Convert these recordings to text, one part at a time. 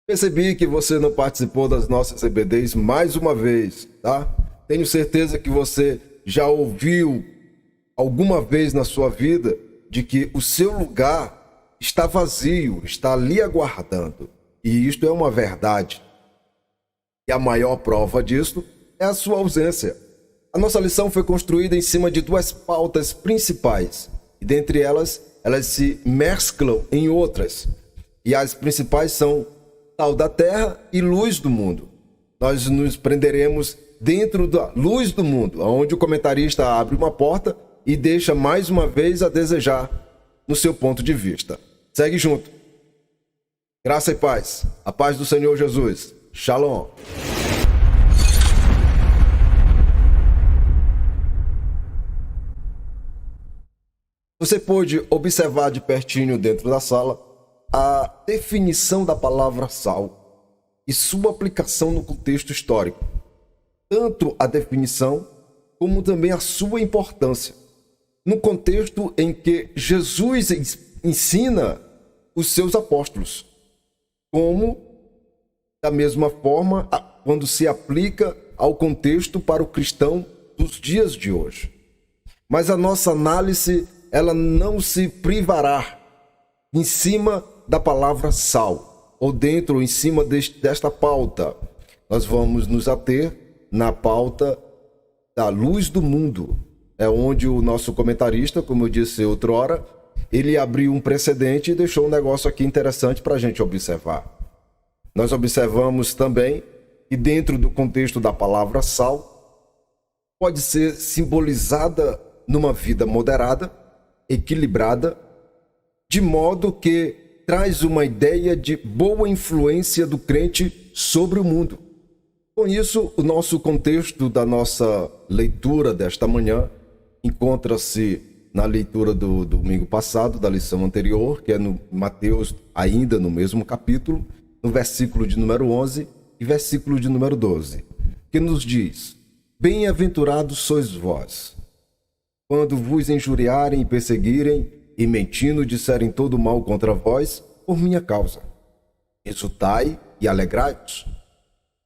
Percebi que você não participou das nossas EBDs mais uma vez, tá? Tenho certeza que você já ouviu alguma vez na sua vida de que o seu lugar está vazio, está ali aguardando. E isto é uma verdade. E a maior prova disso é a sua ausência. A nossa lição foi construída em cima de duas pautas principais. E dentre elas se mesclam em outras. E as principais são sal da terra e luz do mundo. Nós nos prenderemos dentro da luz do mundo, onde o comentarista abre uma porta e deixa mais uma vez a desejar no seu ponto de vista. Segue junto. Graça e paz. A paz do Senhor Jesus. Shalom. Você pôde observar de pertinho dentro da sala a definição da palavra sal e sua aplicação no contexto histórico. Tanto a definição como também a sua importância. No contexto em que Jesus ensina os seus apóstolos. Como, da mesma forma, quando se aplica ao contexto para o cristão dos dias de hoje. Mas a nossa análise, ela não se privará em cima da palavra sal, ou dentro ou em cima desta pauta. Nós vamos nos ater na pauta da luz do mundo. É onde o nosso comentarista, como eu disse outrora, ele abriu um precedente e deixou um negócio aqui interessante para a gente observar. Nós observamos também que dentro do contexto da palavra sal, pode ser simbolizada numa vida moderada, equilibrada, de modo que traz uma ideia de boa influência do crente sobre o mundo. Com isso, o nosso contexto da nossa leitura desta manhã encontra-se na leitura do domingo passado, da lição anterior, que é no Mateus, ainda no mesmo capítulo, no versículo de número 11 e versículo de número 12, que nos diz: Bem-aventurados sois vós, quando vos injuriarem e perseguirem, e mentindo disserem todo mal contra vós, por minha causa. Exultai e alegrai-vos,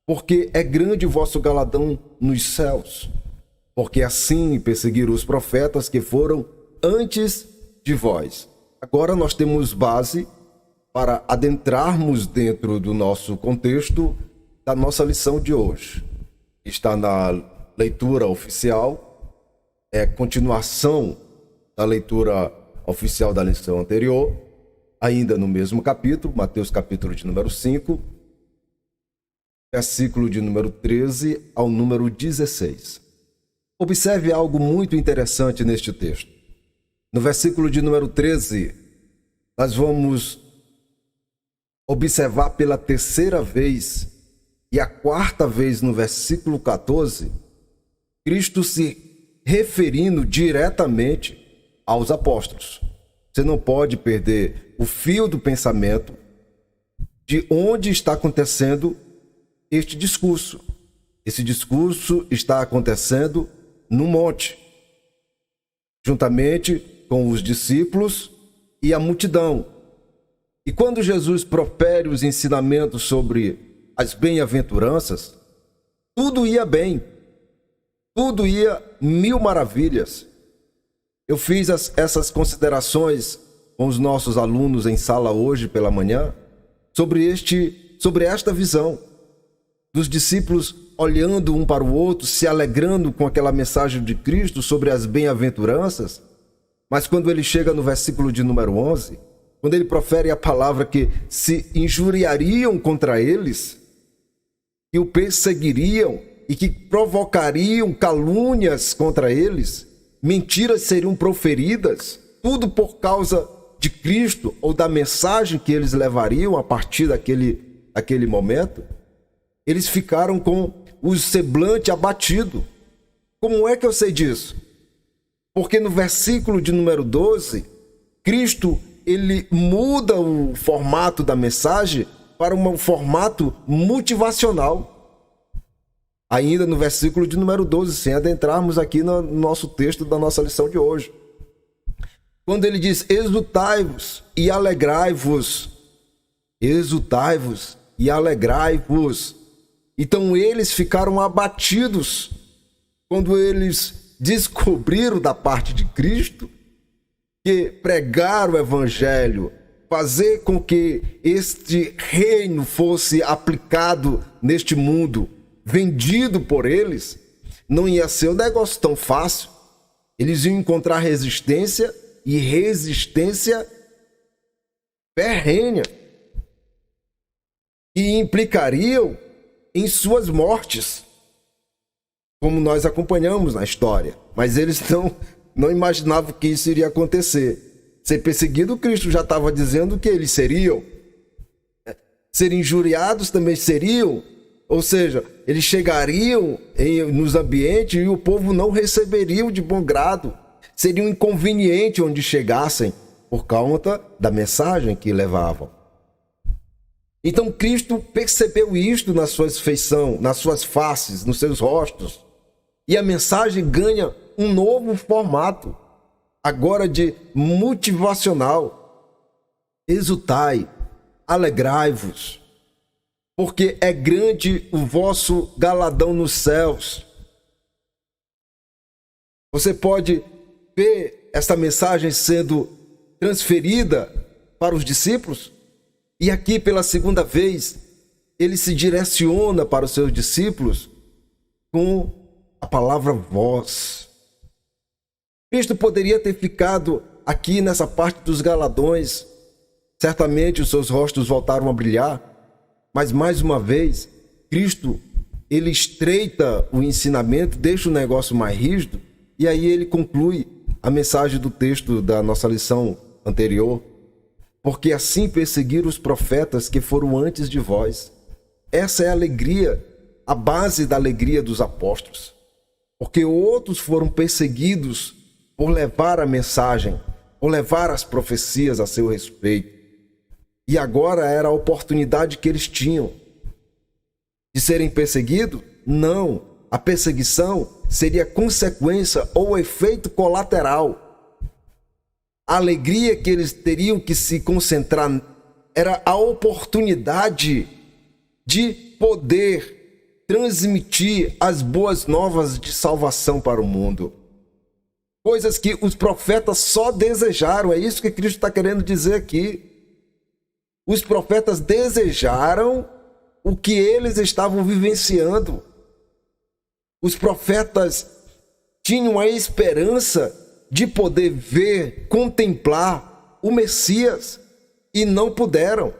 porque é grande o vosso galardão nos céus, porque assim perseguiram os profetas que foram antes de vós. Agora nós temos base para adentrarmos dentro do nosso contexto da nossa lição de hoje. Está na leitura oficial, é continuação da leitura oficial da lição anterior, ainda no mesmo capítulo, Mateus capítulo de número 5, versículo de número 13 ao número 16. Observe algo muito interessante neste texto. No versículo de número 13, nós vamos observar pela terceira vez e a quarta vez no versículo 14, Cristo se referindo diretamente aos apóstolos. Você não pode perder o fio do pensamento de onde está acontecendo este discurso. Esse discurso está acontecendo no monte, juntamente com os discípulos e a multidão. E quando Jesus profere os ensinamentos sobre as bem-aventuranças, tudo ia bem, tudo ia mil maravilhas. Eu fiz essas considerações com os nossos alunos em sala hoje pela manhã sobre esta visão dos discípulos olhando um para o outro, se alegrando com aquela mensagem de Cristo sobre as bem-aventuranças. Mas quando ele chega no versículo de número 11, quando ele profere a palavra que se injuriariam contra eles, que o perseguiriam e que provocariam calúnias contra eles, mentiras seriam proferidas, tudo por causa de Cristo ou da mensagem que eles levariam a partir daquele momento, eles ficaram com o semblante abatido. Como é que eu sei disso? Porque no versículo de número 12, Cristo ele muda o formato da mensagem para um formato motivacional. Ainda no versículo de número 12, sem adentrarmos aqui no nosso texto da nossa lição de hoje. Quando ele diz, exultai-vos e alegrai-vos. Exultai-vos e alegrai-vos. Então eles ficaram abatidos quando eles descobriram da parte de Cristo que pregar o evangelho, fazer com que este reino fosse aplicado neste mundo, vendido por eles, não ia ser um negócio tão fácil. Eles iam encontrar resistência, e resistência ferrenha, e implicariam em suas mortes, como nós acompanhamos na história. Mas eles não imaginavam que isso iria acontecer. Ser perseguido, Cristo já estava dizendo que eles seriam. Ser injuriados também seriam. Ou seja, eles chegariam nos ambientes e o povo não receberia de bom grado. Seria um inconveniente onde chegassem, por conta da mensagem que levavam. Então Cristo percebeu isto nas suas feições, nas suas faces, nos seus rostos. E a mensagem ganha um novo formato, agora de motivacional. Exultai, alegrai-vos, porque é grande o vosso galardão nos céus. Você pode ver esta mensagem sendo transferida para os discípulos, e aqui pela segunda vez ele se direciona para os seus discípulos com a palavra vós. Cristo poderia ter ficado aqui nessa parte dos galardões. Certamente os seus rostos voltaram a brilhar, mas mais uma vez Cristo, ele estreita o ensinamento, deixa o negócio mais rígido, e aí ele conclui a mensagem do texto da nossa lição anterior. Porque assim perseguiram os profetas que foram antes de vós. Essa é a alegria, a base da alegria dos apóstolos. Porque outros foram perseguidos por levar a mensagem, por levar as profecias a seu respeito. E agora era a oportunidade que eles tinham de serem perseguidos? Não. A perseguição seria consequência ou efeito colateral. A alegria que eles teriam que se concentrar era a oportunidade de poder transmitir as boas novas de salvação para o mundo. Coisas que os profetas só desejaram, é isso que Cristo está querendo dizer aqui. Os profetas desejaram o que eles estavam vivenciando. Os profetas tinham a esperança de poder ver, contemplar o Messias, e não puderam.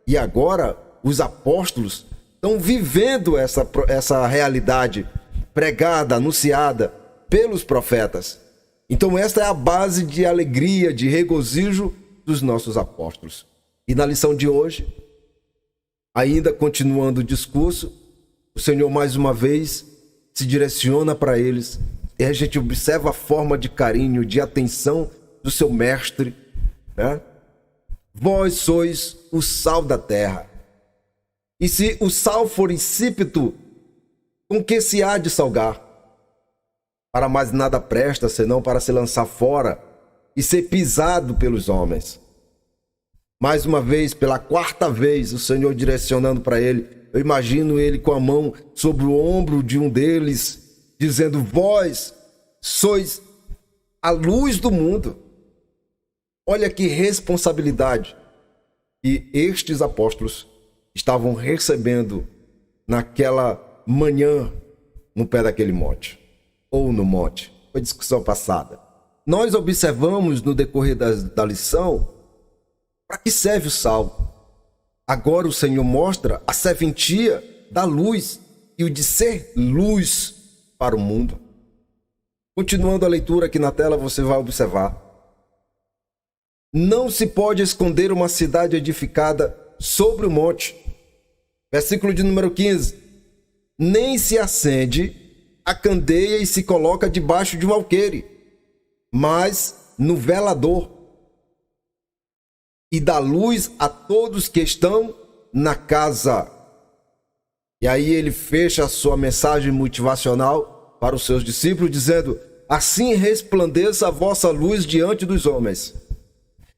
E agora os apóstolos estão vivendo essa realidade pregada, anunciada pelos profetas. Então esta é a base de alegria, de regozijo dos nossos apóstolos. E na lição de hoje, ainda continuando o discurso, o Senhor mais uma vez se direciona para eles, e a gente observa a forma de carinho, de atenção do seu mestre, né? Vós sois o sal da terra. E se o sal for insípido, com que se há de salgar? Para mais nada presta, senão para se lançar fora e ser pisado pelos homens. Mais uma vez, pela quarta vez, o Senhor direcionando para ele. Eu imagino ele com a mão sobre o ombro de um deles, dizendo: vós sois a luz do mundo. Olha que responsabilidade que estes apóstolos estavam recebendo naquela manhã no pé daquele monte, ou no monte. Foi discussão passada. Nós observamos no decorrer da lição para que serve o sal. Agora o Senhor mostra a serventia da luz e o de ser luz para o mundo. Continuando a leitura aqui na tela, você vai observar. Não se pode esconder uma cidade edificada sobre o monte. Versículo de número 15. Nem se acende a candeia e se coloca debaixo de um alqueire, mas no velador, e dá luz a todos que estão na casa. E aí ele fecha a sua mensagem motivacional para os seus discípulos, dizendo: assim resplandeça a vossa luz diante dos homens,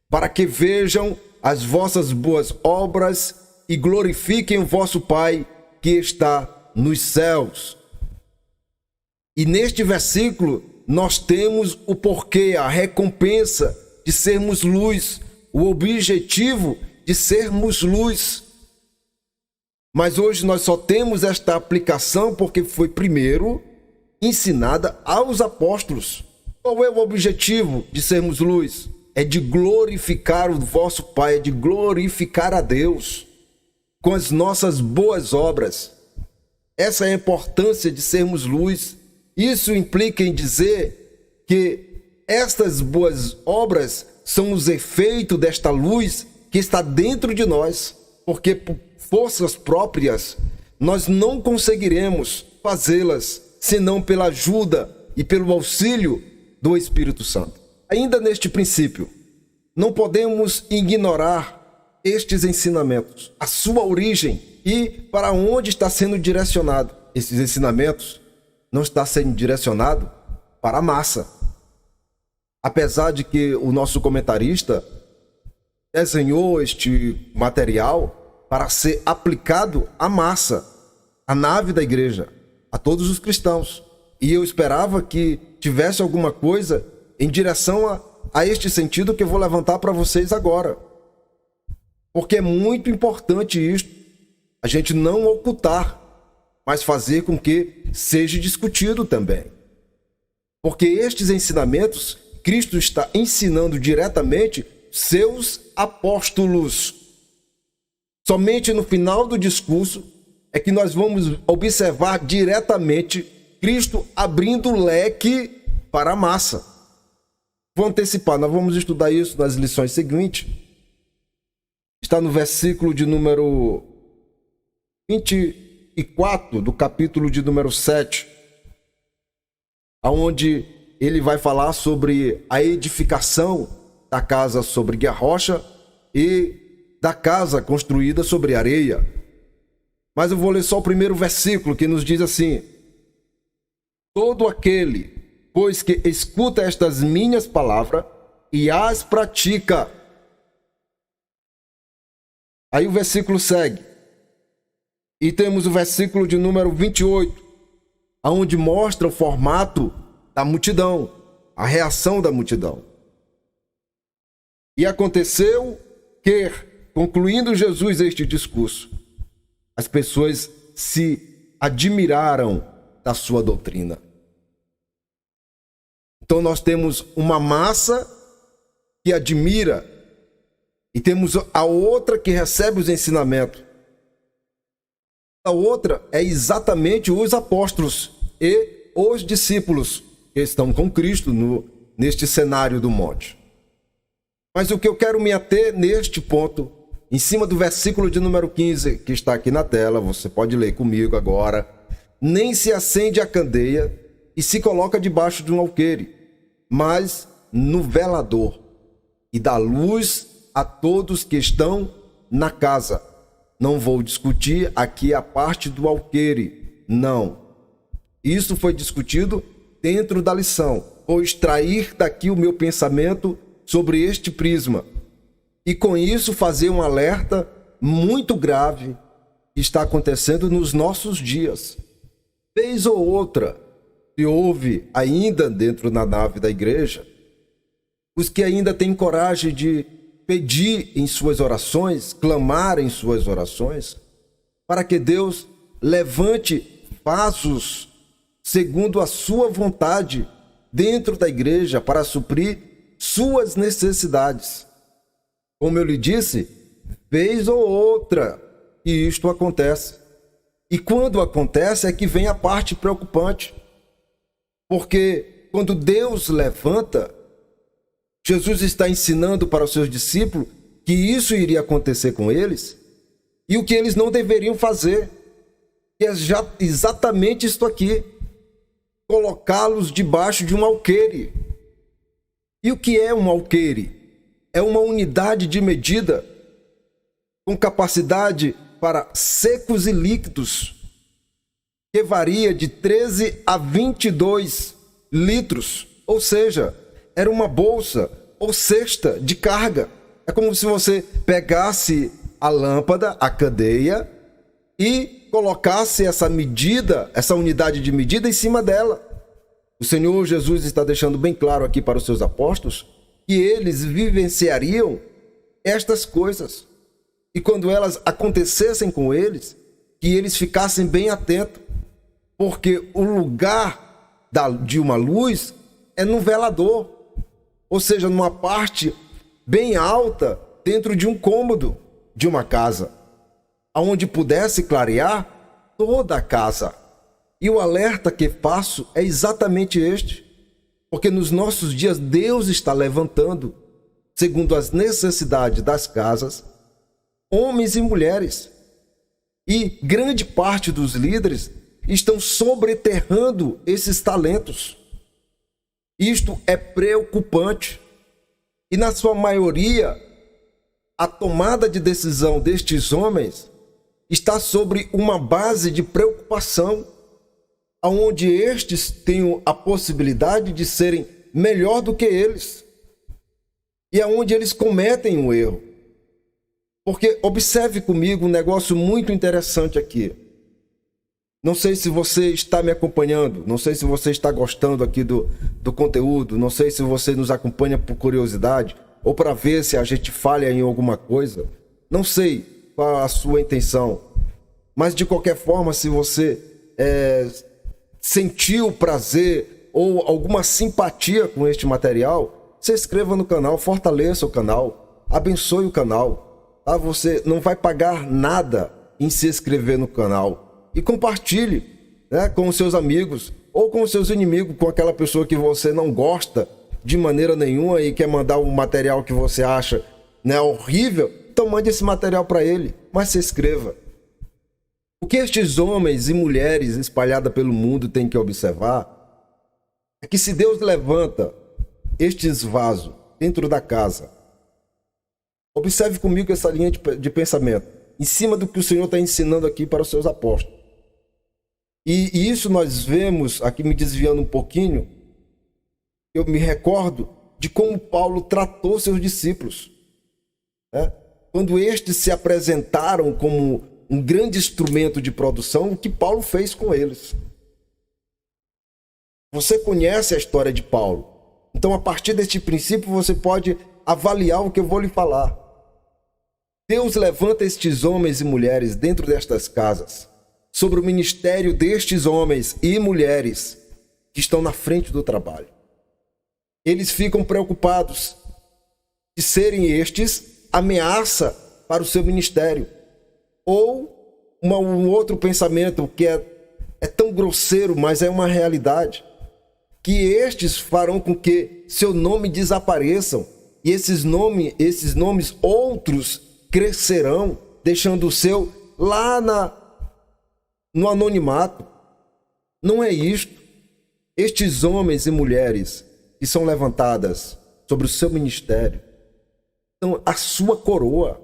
para que vejam as vossas boas obras e glorifiquem o vosso Pai que está nos céus. E neste versículo nós temos o porquê, a recompensa de sermos luz, o objetivo de sermos luz. Mas hoje nós só temos esta aplicação porque foi primeiro ensinada aos apóstolos. Qual é o objetivo de sermos luz? É de glorificar o vosso Pai, é de glorificar a Deus com as nossas boas obras. Essa é a importância de sermos luz. Isso implica em dizer que estas boas obras são os efeitos desta luz que está dentro de nós, porque por forças próprias nós não conseguiremos fazê-las senão pela ajuda e pelo auxílio do Espírito Santo. Ainda neste princípio, não podemos ignorar estes ensinamentos, a sua origem e para onde está sendo direcionado. Esses ensinamentos não estão sendo direcionados para a massa. Apesar de que o nosso comentarista desenhou este material para ser aplicado à massa, à nave da igreja, a todos os cristãos. E eu esperava que tivesse alguma coisa em direção a este sentido que eu vou levantar para vocês agora. Porque é muito importante isto, a gente não ocultar, mas fazer com que seja discutido também. Porque estes ensinamentos, Cristo está ensinando diretamente seus apóstolos. Somente no final do discurso é que nós vamos observar diretamente Cristo abrindo o leque para a massa. Vou antecipar, nós vamos estudar isso nas lições seguintes. Está no versículo de número 24 do capítulo de número 7, onde ele vai falar sobre a edificação da casa sobre a rocha e da casa construída sobre areia. Mas eu vou ler só o primeiro versículo, que nos diz assim: todo aquele, pois que escuta estas minhas palavras e as pratica. Aí o versículo segue. E temos o versículo de número 28, onde mostra o formato da multidão, a reação da multidão. E aconteceu que, concluindo Jesus este discurso, as pessoas se admiraram da sua doutrina. Então nós temos uma massa que admira e temos a outra que recebe os ensinamentos. A outra é exatamente os apóstolos e os discípulos que estão com Cristo neste cenário do monte. Mas o que eu quero me ater neste ponto, em cima do versículo de número 15, que está aqui na tela, você pode ler comigo agora. Nem se acende a candeia e se coloca debaixo de um alqueire, mas no velador, e dá luz a todos que estão na casa. Não vou discutir aqui a parte do alqueire, não. Isso foi discutido dentro da lição. Vou extrair daqui o meu pensamento sobre este prisma. E com isso fazer um alerta muito grave que está acontecendo nos nossos dias. Vez ou outra, se houve ainda dentro da nave da igreja, os que ainda têm coragem de pedir em suas orações, clamar em suas orações, para que Deus levante vasos segundo a sua vontade dentro da igreja para suprir suas necessidades. Como eu lhe disse, vez ou outra que isto acontece. E quando acontece é que vem a parte preocupante. Porque quando Deus levanta, Jesus está ensinando para os seus discípulos que isso iria acontecer com eles e o que eles não deveriam fazer. Que é exatamente isto aqui: colocá-los debaixo de um alqueire. E o que é um alqueire? É uma unidade de medida com capacidade para secos e líquidos, que varia de 13 a 22 litros. Ou seja, era uma bolsa ou cesta de carga. É como se você pegasse a lâmpada, a candeia, e colocasse essa medida, essa unidade de medida em cima dela. O Senhor Jesus está deixando bem claro aqui para os seus apóstolos que eles vivenciariam estas coisas. E quando elas acontecessem com eles, que eles ficassem bem atentos. Porque o lugar de uma luz é no velador. Ou seja, numa parte bem alta dentro de um cômodo de uma casa, onde pudesse clarear toda a casa. E o alerta que faço é exatamente este, porque nos nossos dias Deus está levantando, segundo as necessidades das casas, homens e mulheres. E grande parte dos líderes estão sobreterrando esses talentos. Isto é preocupante. E na sua maioria, a tomada de decisão destes homens está sobre uma base de preocupação, onde estes têm a possibilidade de serem melhor do que eles. E aonde eles cometem um erro. Porque observe comigo um negócio muito interessante aqui. Não sei se você está me acompanhando, não sei se você está gostando aqui do conteúdo, não sei se você nos acompanha por curiosidade ou para ver se a gente falha em alguma coisa. Não sei qual a sua intenção, mas de qualquer forma, se você sentiu prazer ou alguma simpatia com este material, se inscreva no canal, fortaleça o canal, abençoe o canal. Tá? Você não vai pagar nada em se inscrever no canal. E compartilhe, né, com os seus amigos ou com os seus inimigos, com aquela pessoa que você não gosta de maneira nenhuma e quer mandar um material que você acha, né, horrível. Então mande esse material para ele, mas se inscreva. O que estes homens e mulheres espalhados pelo mundo têm que observar é que se Deus levanta estes vasos dentro da casa, observe comigo essa linha de pensamento, em cima do que o Senhor está ensinando aqui para os seus apóstolos. E isso nós vemos, aqui me desviando um pouquinho, eu me recordo de como Paulo tratou seus discípulos. Né? Quando estes se apresentaram como um grande instrumento de produção, o que Paulo fez com eles. Você conhece a história de Paulo. Então, a partir deste princípio, você pode avaliar o que eu vou lhe falar. Deus levanta estes homens e mulheres dentro destas casas, sobre o ministério destes homens e mulheres que estão na frente do trabalho. Eles ficam preocupados de serem estes ameaça para o seu ministério. Ou um outro pensamento que é tão grosseiro, mas é uma realidade, que estes farão com que seu nome desapareçam e esses nomes outros crescerão, deixando o seu lá no anonimato. Não é isto. Estes homens e mulheres que são levantadas sobre o seu ministério, então a sua coroa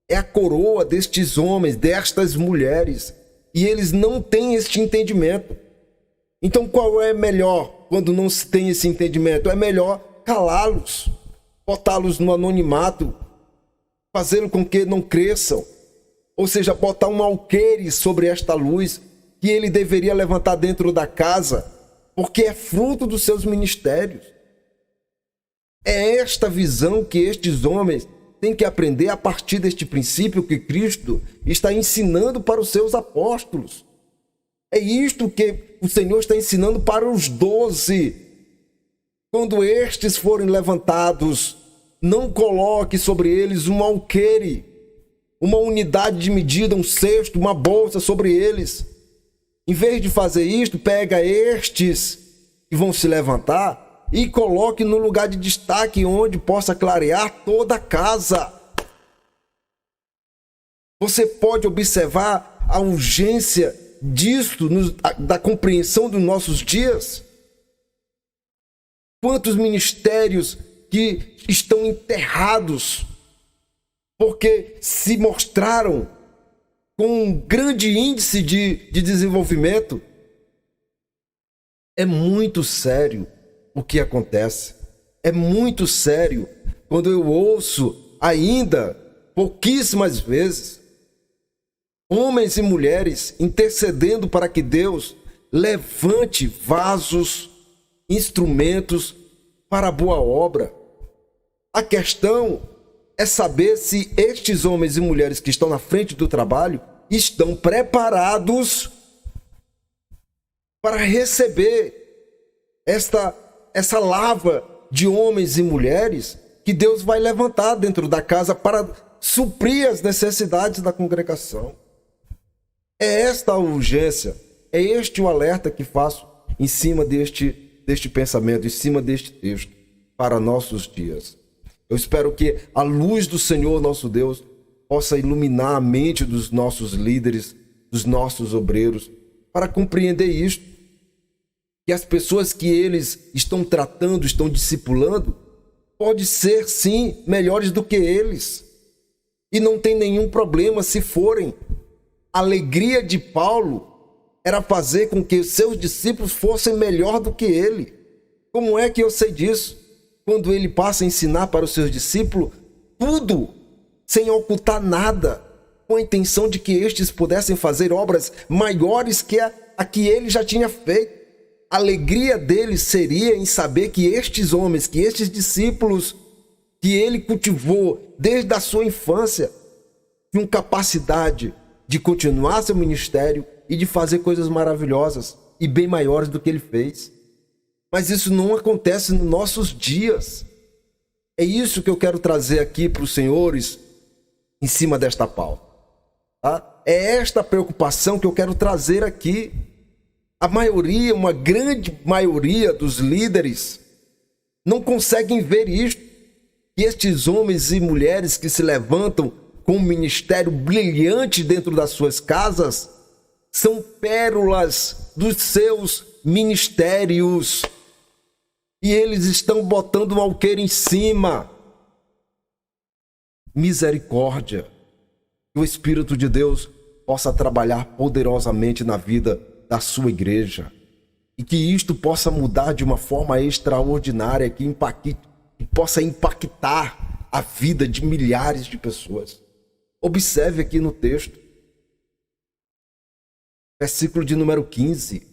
é a coroa destes homens, destas mulheres, e eles não têm este entendimento. Então qual é melhor quando não se tem esse entendimento? É melhor calá-los, botá-los no anonimato, fazê-lo com que não cresçam, ou seja, botar um alqueire sobre esta luz que ele deveria levantar dentro da casa, porque é fruto dos seus ministérios. É esta visão que estes homens têm que aprender a partir deste princípio que Cristo está ensinando para os seus apóstolos. É isto que o Senhor está ensinando para os 12. Quando estes forem levantados, não coloque sobre eles um alqueire, uma unidade de medida, um cesto, uma bolsa sobre eles. Em vez de fazer isto, pega estes que vão se levantar e coloque no lugar de destaque onde possa clarear toda a casa. Você pode observar a urgência disto, da compreensão dos nossos dias? Quantos ministérios que estão enterrados porque se mostraram com um grande índice de desenvolvimento? É muito sério o que acontece. É muito sério quando eu ouço ainda pouquíssimas vezes, homens e mulheres intercedendo para que Deus levante vasos, instrumentos para a boa obra. A questão é saber se estes homens e mulheres que estão na frente do trabalho estão preparados para receber essa lava de homens e mulheres que Deus vai levantar dentro da casa para suprir as necessidades da congregação. É esta a urgência, é este o alerta que faço em cima deste pensamento, em cima deste texto, para nossos dias. Eu espero que a luz do Senhor nosso Deus possa iluminar a mente dos nossos líderes, dos nossos obreiros, para compreender isto, que as pessoas que eles estão tratando, estão discipulando, pode ser sim melhores do que eles, e não tem nenhum problema se forem. A alegria de Paulo era fazer com que os seus discípulos fossem melhor do que ele. Como é que eu sei disso? Quando ele passa a ensinar para os seus discípulos tudo, sem ocultar nada, com a intenção de que estes pudessem fazer obras maiores que a que ele já tinha feito. A alegria dele seria em saber que estes homens, que estes discípulos que ele cultivou desde a sua infância, tinham capacidade de continuar seu ministério e de fazer coisas maravilhosas e bem maiores do que ele fez. Mas isso não acontece nos nossos dias. É isso que eu quero trazer aqui para os senhores em cima desta pauta. Tá? É esta preocupação que eu quero trazer aqui. A maioria, uma grande maioria dos líderes não conseguem ver isto. Que estes homens e mulheres que se levantam com um ministério brilhante dentro das suas casas são pérolas dos seus ministérios. E eles estão botando um alqueire em cima. Misericórdia. Que o Espírito de Deus possa trabalhar poderosamente na vida da sua igreja. E que isto possa mudar de uma forma extraordinária, que possa impactar a vida de milhares de pessoas. Observe aqui no texto. Versículo de número 15.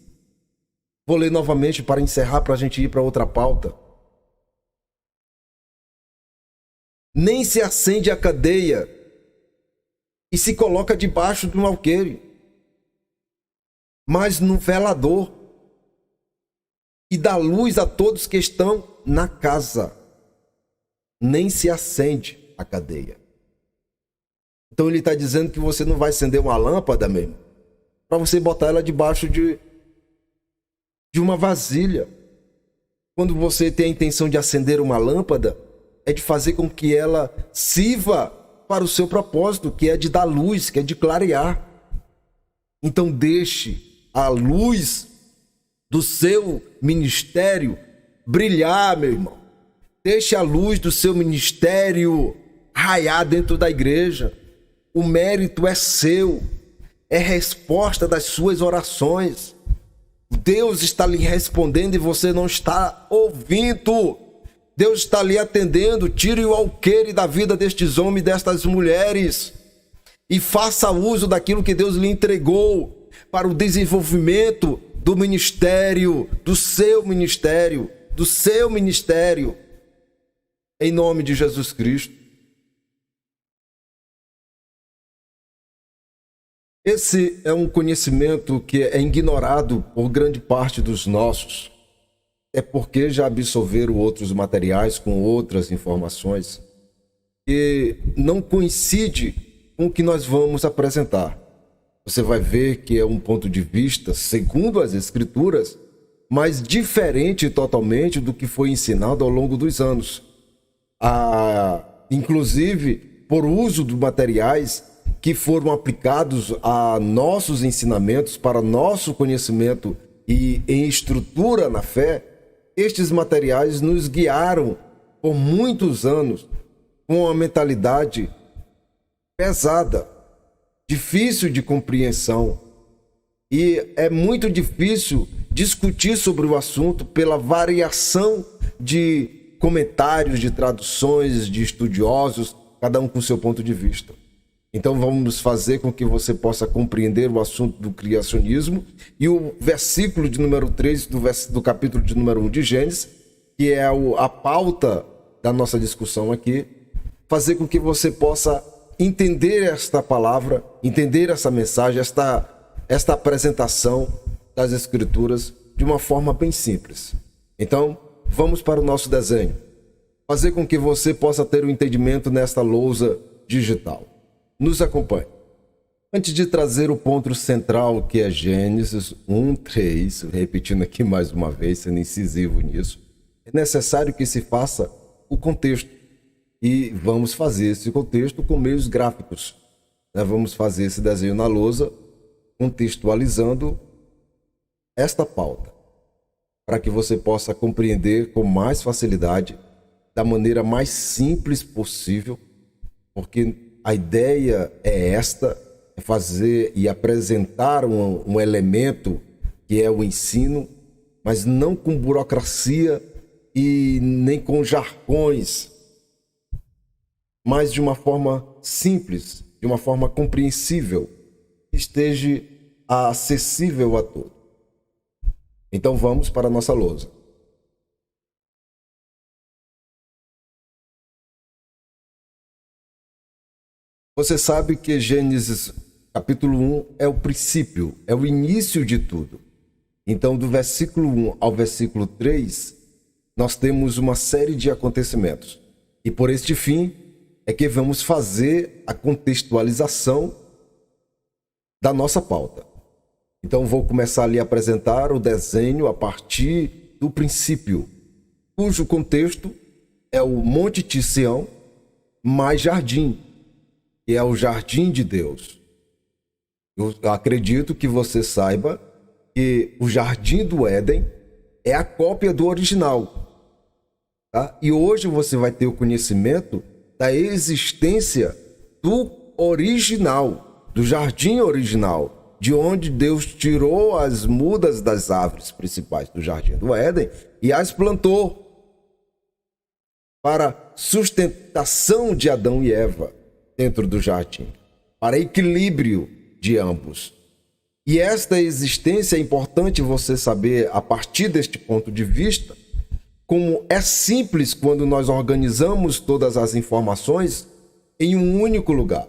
Vou ler novamente para encerrar, para a gente ir para outra pauta. Nem se acende a cadeia e se coloca debaixo de um alqueire, mas no velador, e dá luz a todos que estão na casa. Nem se acende a cadeia. Então ele está dizendo que você não vai acender uma lâmpada mesmo, para você botar ela debaixo de uma vasilha. Quando você tem a intenção de acender uma lâmpada, é de fazer com que ela sirva para o seu propósito, que é de dar luz, que é de clarear. Então deixe a luz do seu ministério brilhar, meu irmão. Deixe a luz do seu ministério raiar dentro da igreja. O mérito é seu, é resposta das suas orações. Deus está lhe respondendo e você não está ouvindo. Deus está lhe atendendo. Tire o alqueire da vida destes homens e destas mulheres e faça uso daquilo que Deus lhe entregou para o desenvolvimento do ministério, do seu ministério, em nome de Jesus Cristo. Esse é um conhecimento que é ignorado por grande parte dos nossos. É porque já absorveram outros materiais com outras informações que não coincide com o que nós vamos apresentar. Você vai ver que é um ponto de vista, segundo as Escrituras, mas diferente totalmente do que foi ensinado ao longo dos anos. Inclusive, por uso de materiais que foram aplicados a nossos ensinamentos, para nosso conhecimento e em estrutura na fé, estes materiais nos guiaram por muitos anos com uma mentalidade pesada, difícil de compreensão. E é muito difícil discutir sobre o assunto pela variação de comentários, de traduções, de estudiosos cada um com seu ponto de vista. Então vamos fazer com que você possa compreender o assunto do criacionismo e o versículo de número 3 do capítulo de número 1 de Gênesis, que é a pauta da nossa discussão aqui, fazer com que você possa entender esta palavra, entender essa mensagem, esta apresentação das Escrituras de uma forma bem simples. Então, vamos para o nosso desenho. Fazer com que você possa ter um entendimento nesta lousa digital. Nos acompanhe. Antes de trazer o ponto central, que é Gênesis 1:3, repetindo aqui mais uma vez, sendo incisivo nisso, é necessário que se faça o contexto. E vamos fazer esse contexto com meios gráficos. Vamos fazer esse desenho na lousa, contextualizando esta pauta, para que você possa compreender com mais facilidade, da maneira mais simples possível, porque a ideia é esta, é fazer e apresentar um elemento que é o ensino, mas não com burocracia e nem com jargões, mas de uma forma simples, de uma forma compreensível, que esteja acessível a todos. Então vamos para a nossa lousa. Você sabe que Gênesis capítulo 1 é o princípio, é o início de tudo. Então, do versículo 1 ao versículo 3, nós temos uma série de acontecimentos. E por este fim é que vamos fazer a contextualização da nossa pauta. Então, vou começar ali a apresentar o desenho a partir do princípio, cujo contexto é o Monte de Sião mais jardim, que é o jardim de Deus. Eu acredito que você saiba que o jardim do Éden é a cópia do original. Tá? E hoje você vai ter o conhecimento da existência do original, do jardim original, de onde Deus tirou as mudas das árvores principais do jardim do Éden e as plantou para sustentação de Adão e Eva dentro do jardim, para equilíbrio de ambos. E esta existência é importante você saber, a partir deste ponto de vista, como é simples quando nós organizamos todas as informações em um único lugar.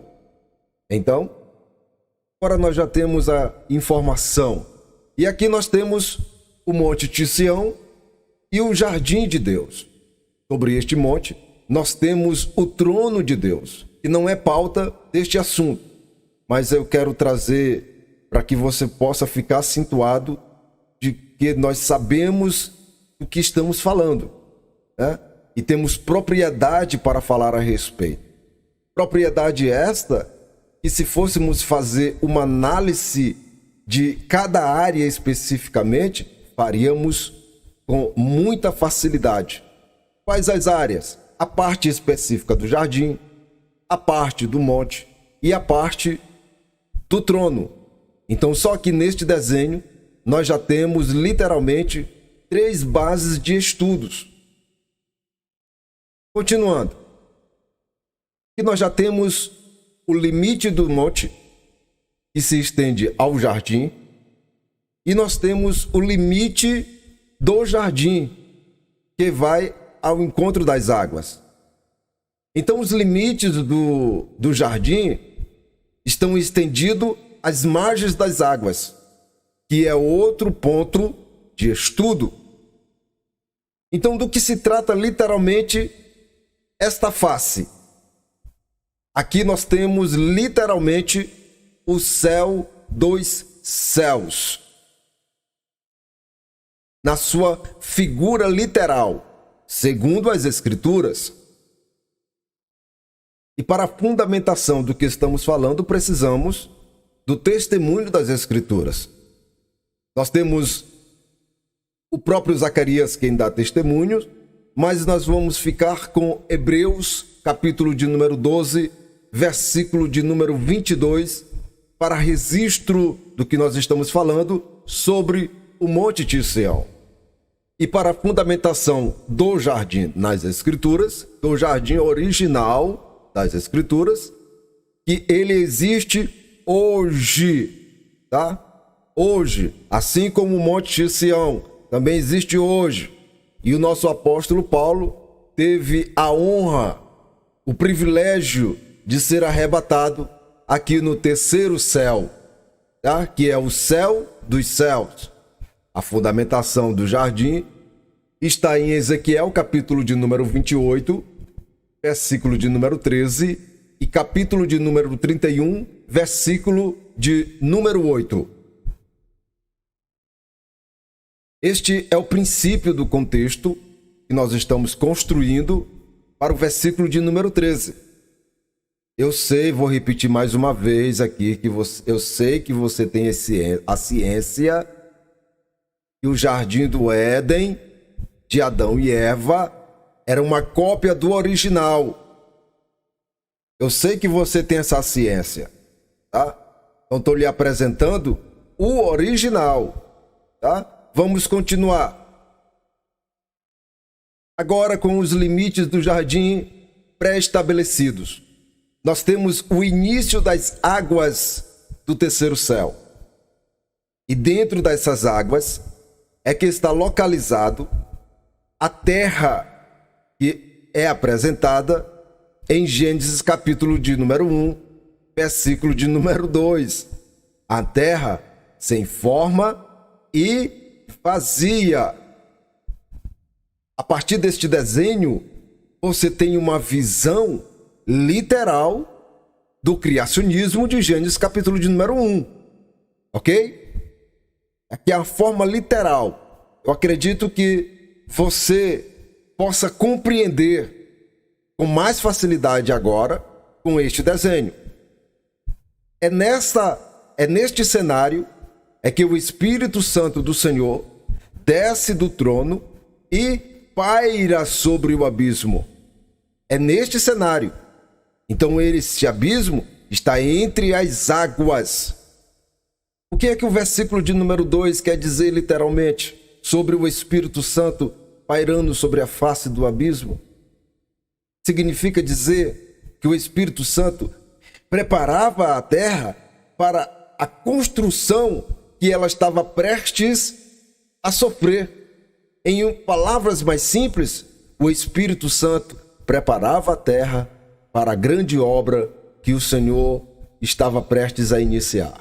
Então, agora nós já temos a informação. E aqui nós temos o Monte de Sião e o Jardim de Deus. Sobre este monte, nós temos o trono de Deus, que não é pauta deste assunto, mas eu quero trazer para que você possa ficar situado de que nós sabemos o que estamos falando, né? E temos propriedade para falar a respeito. Propriedade esta que, se fôssemos fazer uma análise de cada área especificamente, faríamos com muita facilidade. Quais as áreas? A parte específica do jardim, a parte do monte e a parte do trono. Então, só que neste desenho, nós já temos literalmente 3 bases de estudos. Continuando. E nós já temos o limite do monte, que se estende ao jardim, e nós temos o limite do jardim, que vai ao encontro das águas. Então, os limites do jardim estão estendidos às margens das águas, que é outro ponto de estudo. Então, do que se trata literalmente esta face? Aqui nós temos literalmente o céu dos céus, na sua figura literal, segundo as Escrituras. E para a fundamentação do que estamos falando, precisamos do testemunho das Escrituras. Nós temos o próprio Zacarias quem dá testemunho, mas nós vamos ficar com Hebreus, capítulo de número 12, versículo de número 22, para registro do que nós estamos falando sobre o Monte de Sião. E para a fundamentação do jardim nas Escrituras, do jardim original, das Escrituras, que ele existe hoje, tá? Hoje, assim como o Monte de Sião também existe hoje. E o nosso apóstolo Paulo teve a honra, o privilégio de ser arrebatado aqui no terceiro céu, tá? Que é o céu dos céus. A fundamentação do jardim está em Ezequiel, capítulo de número 28, versículo de número 13, e capítulo de número 31, versículo de número 8. Este é o princípio do contexto que nós estamos construindo para o versículo de número 13. Eu sei, vou repetir mais uma vez aqui, eu sei que você tem a ciência que o jardim do Éden, de Adão e Eva, era uma cópia do original. Eu sei que você tem essa ciência, tá? Então estou lhe apresentando o original, tá? Vamos continuar. Agora com os limites do jardim pré-estabelecidos. Nós temos o início das águas do terceiro céu. E dentro dessas águas é que está localizado a terra que é apresentada em Gênesis capítulo de número 1, versículo de número 2. A terra sem forma e vazia. A partir deste desenho, você tem uma visão literal do criacionismo de Gênesis capítulo de número 1. Ok? Aqui é a forma literal. Eu acredito que você possa compreender com mais facilidade agora com este desenho. É neste cenário é que o Espírito Santo do Senhor desce do trono e paira sobre o abismo. É neste cenário. Então este abismo está entre as águas. O que é que o versículo de número 2 quer dizer literalmente sobre o Espírito Santo pairando sobre a face do abismo? Significa dizer que o Espírito Santo preparava a terra para a construção que ela estava prestes a sofrer. Em palavras mais simples, o Espírito Santo preparava a terra para a grande obra que o Senhor estava prestes a iniciar.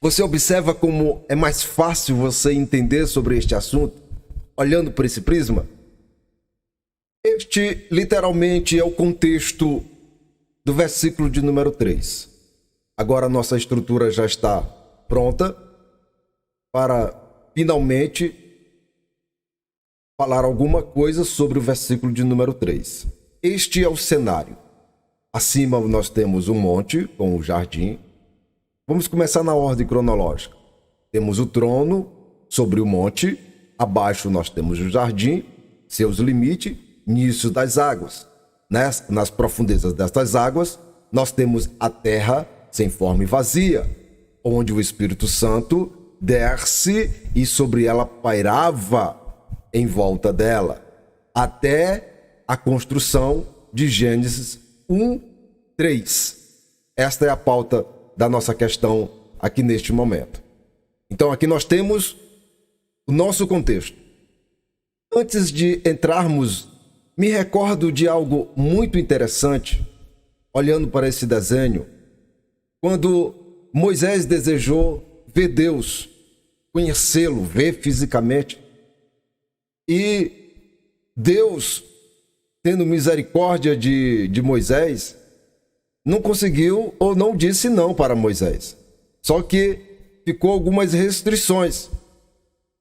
Você observa como é mais fácil você entender sobre este assunto, olhando por esse prisma? Este, literalmente, é o contexto do versículo de número 3. Agora a nossa estrutura já está pronta para, finalmente, falar alguma coisa sobre o versículo de número 3. Este é o cenário. Acima nós temos um monte com o jardim. Vamos começar na ordem cronológica. Temos o trono sobre o monte. Abaixo nós temos o jardim, seus limites, início das águas. Nas profundezas destas águas, nós temos a terra sem forma e vazia, onde o Espírito Santo desce e sobre ela pairava em volta dela, até a construção de Gênesis 1, 3. Esta é a pauta da nossa questão aqui neste momento. Então aqui nós temos o nosso contexto. Antes de entrarmos, me recordo de algo muito interessante, olhando para esse desenho, quando Moisés desejou ver Deus, conhecê-lo, ver fisicamente, e Deus, tendo misericórdia de Moisés, não conseguiu ou não disse não para Moisés. Só que ficou algumas restrições.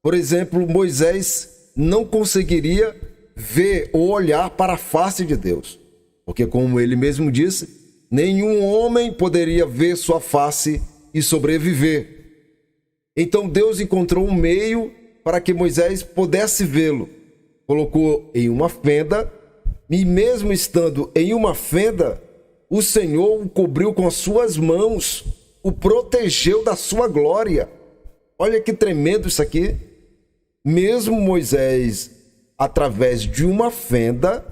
Por exemplo, Moisés não conseguiria ver ou olhar para a face de Deus. Porque, como ele mesmo disse, nenhum homem poderia ver sua face e sobreviver. Então Deus encontrou um meio para que Moisés pudesse vê-lo. Colocou em uma fenda, e mesmo estando em uma fenda, o Senhor o cobriu com as suas mãos, o protegeu da sua glória. Olha que tremendo isso aqui. Mesmo Moisés, através de uma fenda,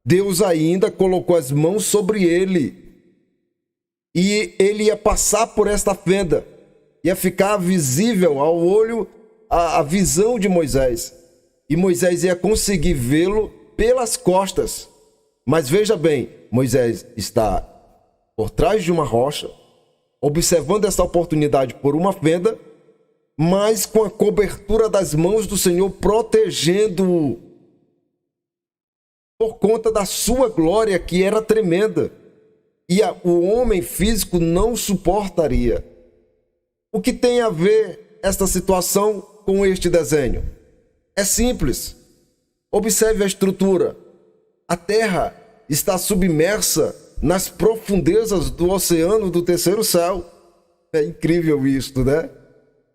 Deus ainda colocou as mãos sobre ele e ele ia passar por esta fenda, ia ficar visível ao olho a visão de Moisés, e Moisés ia conseguir vê-lo pelas costas. Mas veja bem, Moisés está por trás de uma rocha, observando essa oportunidade por uma fenda, mas com a cobertura das mãos do Senhor protegendo-o, por conta da sua glória que era tremenda, e o homem físico não suportaria. O que tem a ver esta situação com este desenho? É simples. Observe a estrutura. A terra está submersa nas profundezas do oceano do terceiro céu. É incrível isto, né?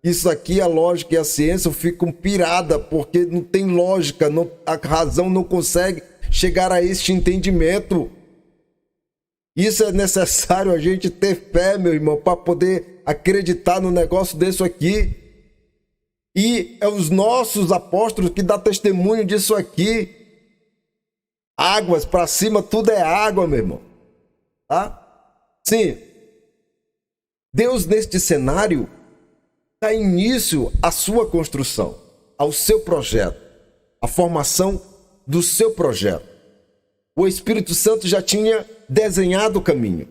Isso aqui, a lógica e a ciência ficam pirada, porque não tem lógica, a razão não consegue chegar a este entendimento. Isso é necessário a gente ter fé, meu irmão, para poder acreditar no negócio desse aqui. E é os nossos apóstolos que dão testemunho disso aqui. Águas para cima, tudo é água, meu irmão. Tá? Sim. Deus, neste cenário, dá início à sua construção, ao seu projeto, à formação do seu projeto. O Espírito Santo já tinha desenhado o caminho.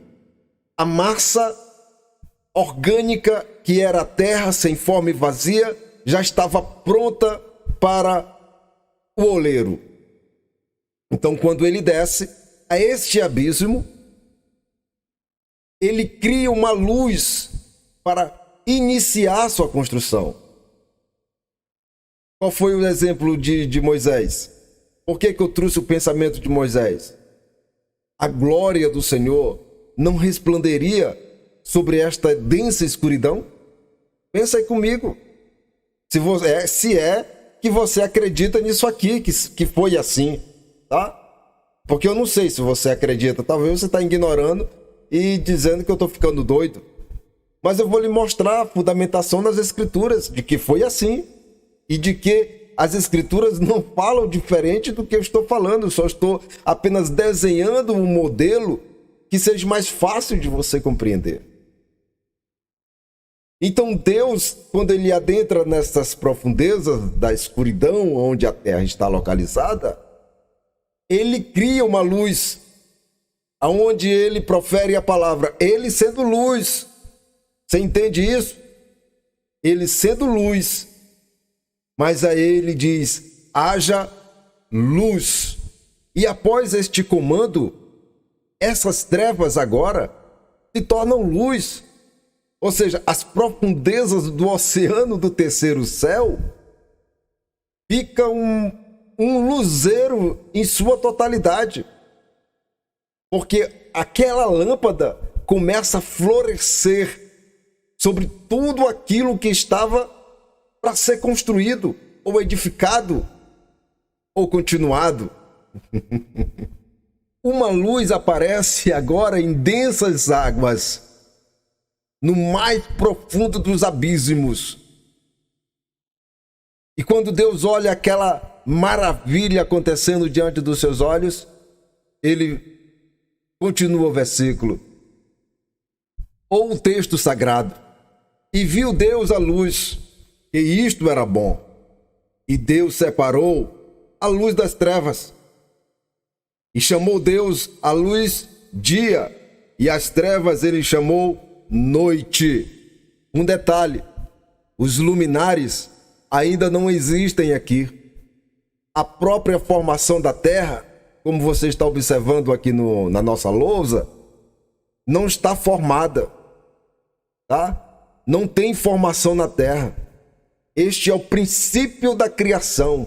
A massa orgânica, que era a terra sem forma e vazia, já estava pronta para o oleiro. Então, quando ele desce a este abismo, ele cria uma luz para iniciar sua construção. Qual foi o exemplo de Moisés? Por que eu trouxe o pensamento de Moisés? A glória do Senhor não resplanderia sobre esta densa escuridão? Pensa aí comigo. Se é que você acredita nisso aqui, que foi assim, tá? Porque eu não sei se você acredita. Talvez você está ignorando e dizendo que eu estou ficando doido. Mas eu vou lhe mostrar a fundamentação nas Escrituras de que foi assim. E de que as Escrituras não falam diferente do que eu estou falando. Eu só estou apenas desenhando um modelo que seja mais fácil de você compreender. Então Deus, quando ele adentra nessas profundezas da escuridão onde a terra está localizada, ele cria uma luz, aonde ele profere a palavra, ele sendo luz. Você entende isso? Ele sendo luz, mas aí ele diz, haja luz. E após este comando, essas trevas agora se tornam luz. Ou seja, as profundezas do oceano do terceiro céu ficam um luzeiro em sua totalidade. Porque aquela lâmpada começa a florescer sobre tudo aquilo que estava para ser construído, ou edificado, ou continuado. Uma luz aparece agora em densas águas, no mais profundo dos abismos. E quando Deus olha aquela maravilha acontecendo diante dos seus olhos, ele continua o versículo, ou o texto sagrado, e viu Deus a luz, e isto era bom. E Deus separou a luz das trevas. E chamou Deus a luz dia, e as trevas ele chamou noite. Um detalhe, os luminares ainda não existem aqui. A própria formação da terra, como você está observando aqui na nossa lousa, não está formada, tá? Não tem formação na terra. Este é o princípio da criação,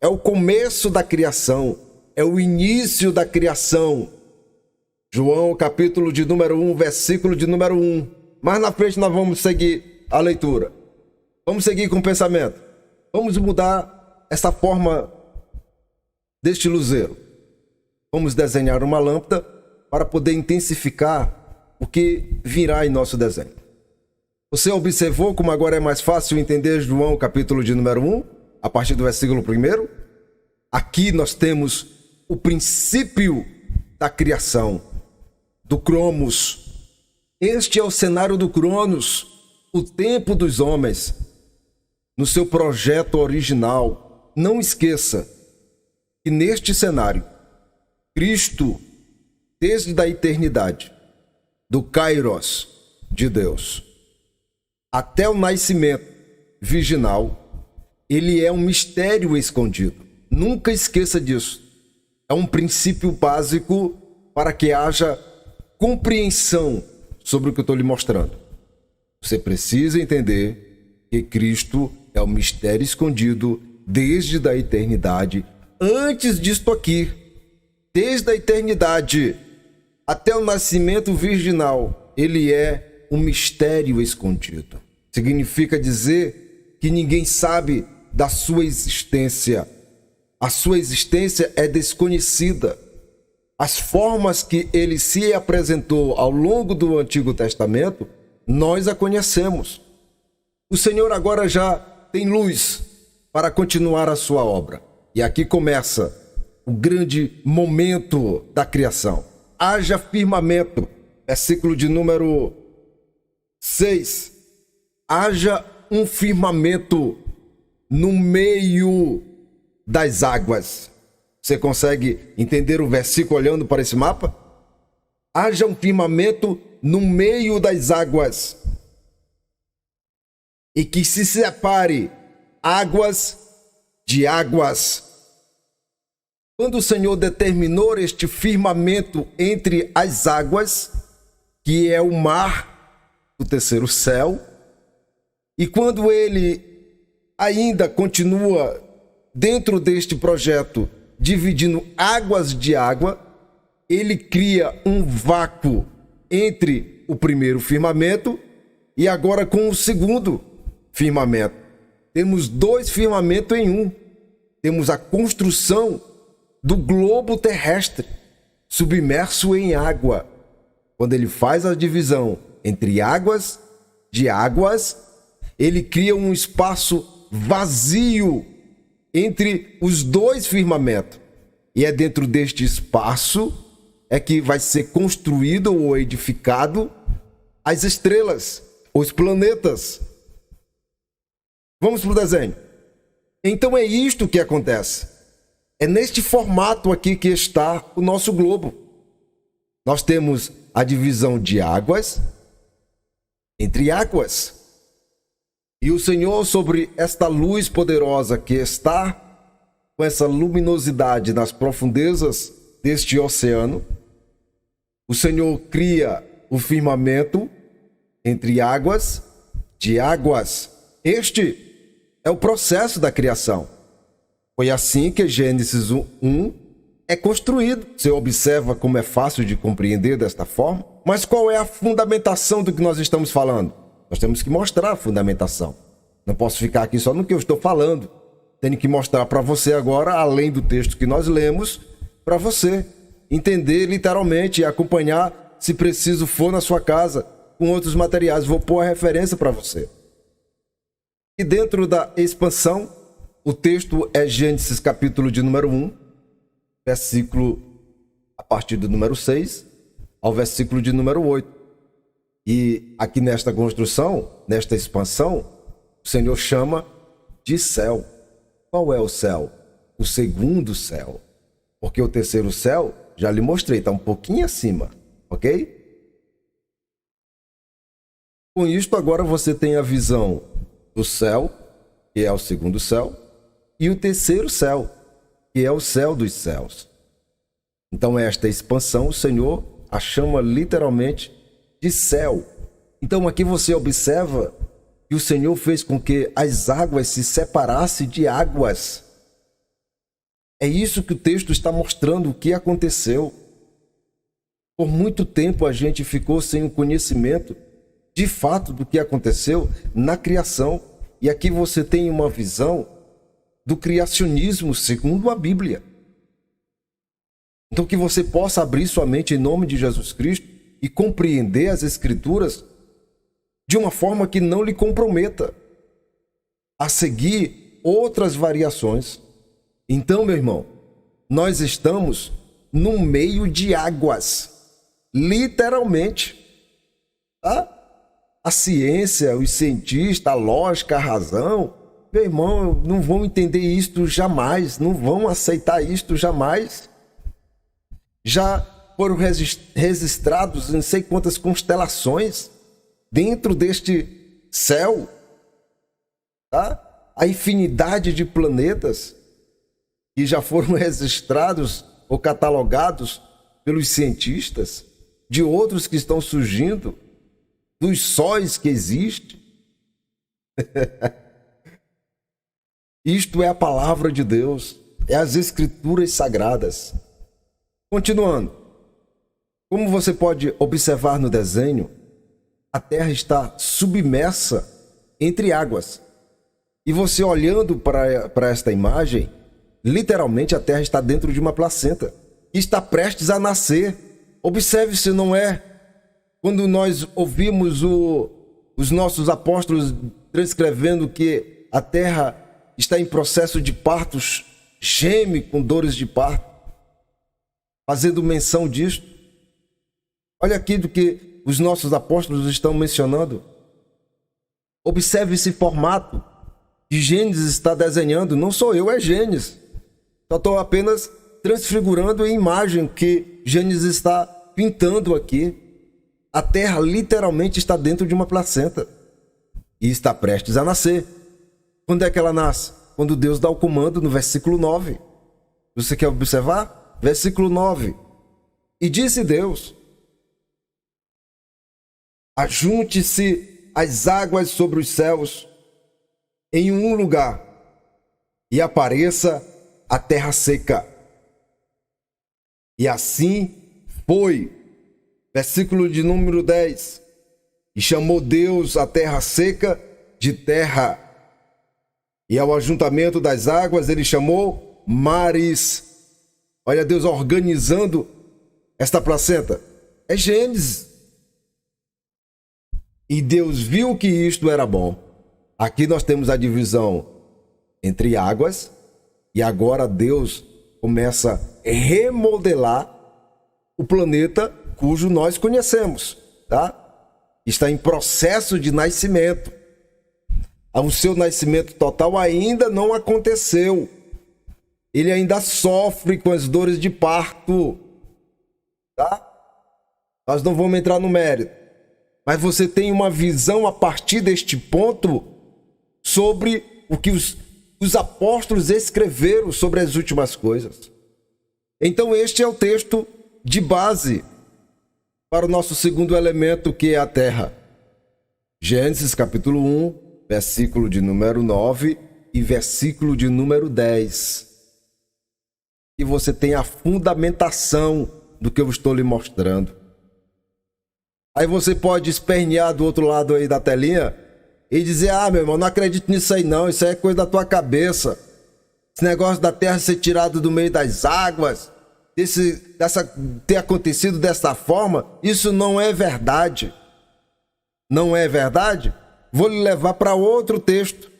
é o começo da criação, é o início da criação. João, capítulo de número 1, versículo de número 1. Mais na frente nós vamos seguir a leitura. Vamos seguir com o pensamento. Vamos mudar essa forma deste luzeiro. Vamos desenhar uma lâmpada para poder intensificar o que virá em nosso desenho. Você observou como agora é mais fácil entender João, capítulo de número 1, a partir do versículo 1? Aqui nós temos o princípio da criação, do Cromos. Este é o cenário do Cronos, o tempo dos homens, no seu projeto original. Não esqueça que neste cenário, Cristo, desde a eternidade, do Kairos de Deus, até o nascimento virginal, ele é um mistério escondido. Nunca esqueça disso. É um princípio básico para que haja compreensão sobre o que eu estou lhe mostrando. Você precisa entender que Cristo é o mistério escondido desde a eternidade, antes disto aqui, desde a eternidade até o nascimento virginal, ele é um mistério escondido. Significa dizer que ninguém sabe da sua existência. A sua existência é desconhecida. As formas que ele se apresentou ao longo do Antigo Testamento, nós a conhecemos. O Senhor agora já tem luz para continuar a sua obra. E aqui começa o grande momento da criação. Haja firmamento, versículo de número 6. Haja um firmamento no meio das águas. Você consegue entender o versículo olhando para esse mapa? Haja um firmamento no meio das águas, e que se separe águas de águas. Quando o Senhor determinou este firmamento entre as águas, que é o mar, o terceiro céu, e quando ele ainda continua dentro deste projeto, dividindo águas de água, ele cria um vácuo entre o primeiro firmamento e agora com o segundo firmamento. Temos dois firmamentos em um. Temos a construção do globo terrestre, submerso em água. Quando ele faz a divisão entre águas de águas, ele cria um espaço vazio entre os dois firmamentos. E é dentro deste espaço é que vai ser construído ou edificado as estrelas, os planetas. Vamos para o desenho. Então é isto que acontece. É neste formato aqui que está o nosso globo. Nós temos a divisão de águas entre águas. E o Senhor, sobre esta luz poderosa que está com essa luminosidade nas profundezas deste oceano, o Senhor cria o firmamento entre águas de águas. Este é o processo da criação. Foi assim que Gênesis 1 é construído. Você observa como é fácil de compreender desta forma? Mas qual é a fundamentação do que nós estamos falando? Nós temos que mostrar a fundamentação. Não posso ficar aqui só no que eu estou falando. Tenho que mostrar para você agora, além do texto que nós lemos, para você entender literalmente e acompanhar, se preciso for, na sua casa, com outros materiais. Vou pôr a referência para você. E dentro da expansão, o texto é Gênesis capítulo de número 1, versículo a partir do número 6 ao versículo de número 8. E aqui nesta construção, nesta expansão, o Senhor chama de céu. Qual é o céu? O segundo céu. Porque o terceiro céu, já lhe mostrei, está um pouquinho acima, ok? Com isto, agora você tem a visão do céu, que é o segundo céu, e o terceiro céu, que é o céu dos céus. Então, esta expansão, o Senhor a chama literalmente de céu. Então, aqui você observa que o Senhor fez com que as águas se separassem de águas. É isso que o texto está mostrando, o que aconteceu. Por muito tempo a gente ficou sem o conhecimento de fato do que aconteceu na criação. E aqui você tem uma visão do criacionismo segundo a Bíblia. Então que você possa abrir sua mente em nome de Jesus Cristo e compreender as Escrituras de uma forma que não lhe comprometa a seguir outras variações. Então, meu irmão, nós estamos no meio de águas, literalmente. Tá? A ciência, os cientistas, a lógica, a razão, meu irmão, não vão entender isto jamais, não vão aceitar isto jamais. Já foram registrados não sei quantas constelações dentro deste céu, tá? A infinidade de planetas que já foram registrados ou catalogados pelos cientistas, de outros que estão surgindo, dos sóis que existem. Isto é a palavra de Deus, é as escrituras sagradas. Continuando, como você pode observar no desenho, a Terra está submersa entre águas. E você olhando para esta imagem, literalmente a Terra está dentro de uma placenta e está prestes a nascer. Observe se não é. Quando nós ouvimos os nossos apóstolos transcrevendo que a Terra está em processo de partos, geme com dores de parto, fazendo menção disto. Olha aqui do que os nossos apóstolos estão mencionando. Observe esse formato que Gênesis está desenhando. Não sou eu, é Gênesis. Só estou apenas transfigurando a imagem que Gênesis está pintando aqui. A Terra literalmente está dentro de uma placenta e está prestes a nascer. Quando é que ela nasce? Quando Deus dá o comando no versículo 9. Você quer observar? Versículo 9. E disse Deus: ajunte-se as águas sobre os céus em um lugar e apareça a terra seca. E assim foi. Versículo de número 10. E chamou Deus a terra seca de terra, e ao ajuntamento das águas ele chamou mares. Olha Deus organizando esta placenta. É Gênesis. E Deus viu que isto era bom. Aqui nós temos a divisão entre águas, e agora Deus começa a remodelar o planeta cujo nós conhecemos, tá? Está em processo de nascimento. O seu nascimento total ainda não aconteceu. Ele ainda sofre com as dores de parto, tá? Nós não vamos entrar no mérito. Mas você tem uma visão a partir deste ponto sobre o que os apóstolos escreveram sobre as últimas coisas. Então este é o texto de base para o nosso segundo elemento, que é a terra. Gênesis capítulo 1, versículo de número 9 e versículo de número 10. E você tem a fundamentação do que eu estou lhe mostrando. Aí você pode espernear do outro lado aí da telinha e dizer: ah, meu irmão, não acredito nisso aí não, isso aí é coisa da tua cabeça. Esse negócio da terra ser tirado do meio das águas, ter acontecido dessa forma, isso não é verdade. Não é verdade? Vou lhe levar para outro texto.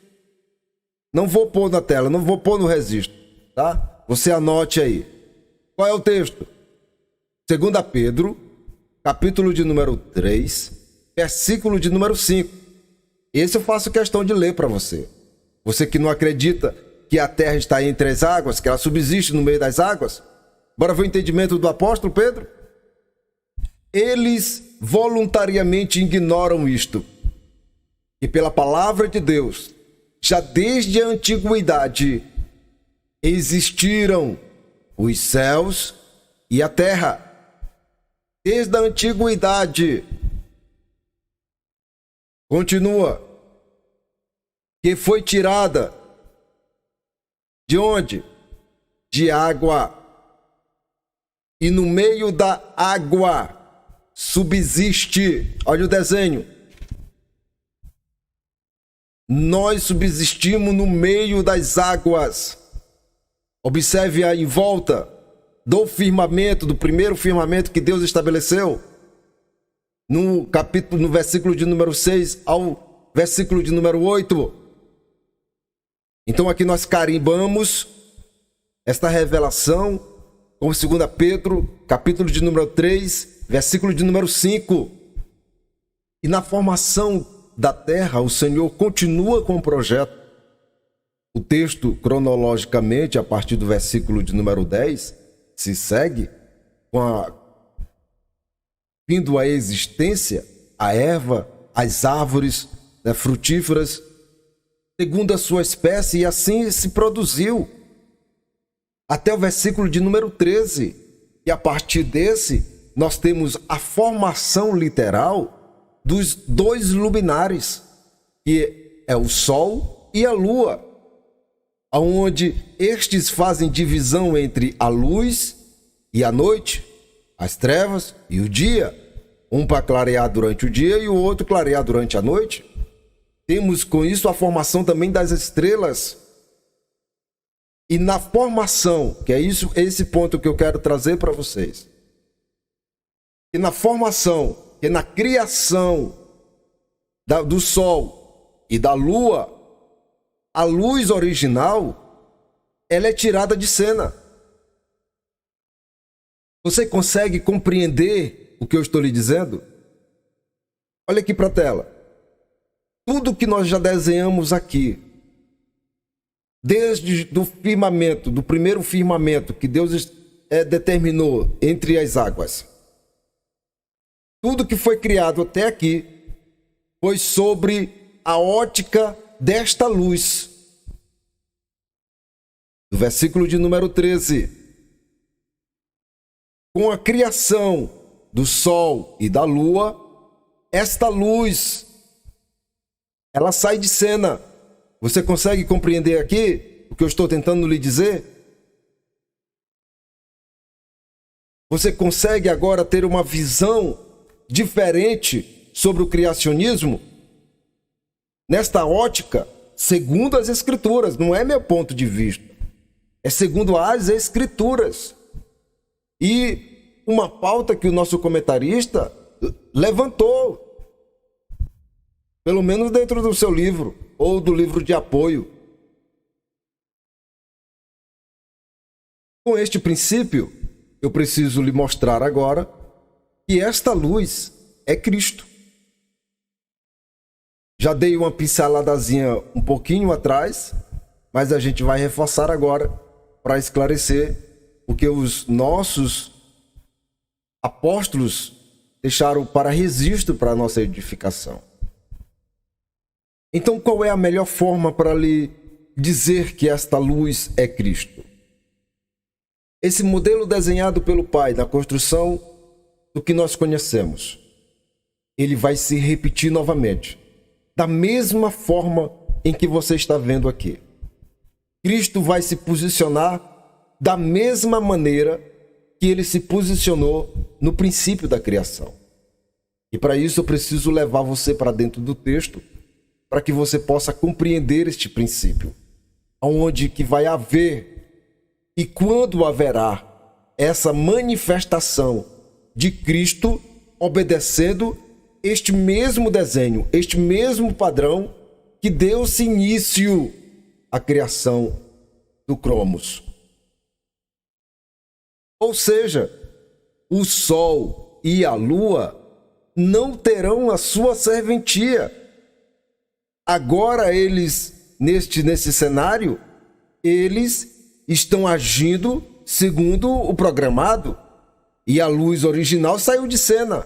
Não vou pôr na tela, não vou pôr no registro, tá? Você anote aí. Qual é o texto? 2 Pedro, capítulo de número 3, versículo de número 5. Esse eu faço questão de ler para você. Você que não acredita que a terra está entre as águas, que ela subsiste no meio das águas. Bora ver o entendimento do apóstolo Pedro? Eles voluntariamente ignoram isto, e pela palavra de Deus, já desde a antiguidade, existiram os céus e a terra. Desde a antiguidade. Continua. Que foi tirada de onde? De água. E no meio da água subsiste. Olha o desenho. Nós subsistimos no meio das águas. Observe aí em volta do firmamento, do primeiro firmamento que Deus estabeleceu. No capítulo, no versículo de número 6 ao versículo de número 8. Então aqui nós carimbamos Esta revelação, como 2 Pedro, capítulo de número 3, versículo de número 5. E na formação da terra, o Senhor continua com o projeto. O texto, cronologicamente, a partir do versículo de número 10, se segue vindo à existência a erva, as árvores, frutíferas, segundo a sua espécie, e assim se produziu. Até o versículo de número 13. E a partir desse, nós temos a formação literal dos dois luminares, que é o Sol e a Lua, onde estes fazem divisão entre a luz e a noite, as trevas e o dia, um para clarear durante o dia e o outro clarear durante a noite. Temos com isso a formação também das estrelas. E na formação, que é esse ponto que eu quero trazer para vocês, e na formação, que na criação do Sol e da Lua, a luz original, ela é tirada de cena. Você consegue compreender o que eu estou lhe dizendo? Olha aqui para a tela. Tudo que nós já desenhamos aqui, desde do firmamento, do primeiro firmamento que Deus determinou entre as águas, tudo que foi criado até aqui foi sobre a ótica desta luz. Do versículo de número 13. Com a criação do Sol e da Lua, esta luz, ela sai de cena. Você consegue compreender aqui o que eu estou tentando lhe dizer? Você consegue agora ter uma visão diferente sobre o criacionismo? Nesta ótica, segundo as Escrituras, não é meu ponto de vista, é segundo as Escrituras. E uma pauta que o nosso comentarista levantou, pelo menos dentro do seu livro, ou do livro de apoio. Com este princípio, eu preciso lhe mostrar agora que esta luz é Cristo. Já dei uma pinceladazinha um pouquinho atrás, mas a gente vai reforçar agora para esclarecer o que os nossos apóstolos deixaram para registro para a nossa edificação. Então, qual é a melhor forma para lhe dizer que esta luz é Cristo? Esse modelo desenhado pelo Pai na construção do que nós conhecemos, ele vai se repetir novamente, da mesma forma em que você está vendo aqui. Cristo vai se posicionar da mesma maneira que ele se posicionou no princípio da criação. E para isso eu preciso levar você para dentro do texto, para que você possa compreender este princípio, onde que vai haver e quando haverá essa manifestação de Cristo obedecendo este mesmo desenho, este mesmo padrão que deu-se início à criação do cromos. Ou seja, o Sol e a Lua não terão a sua serventia. Agora eles, nesse cenário, eles estão agindo segundo o programado e a luz original saiu de cena.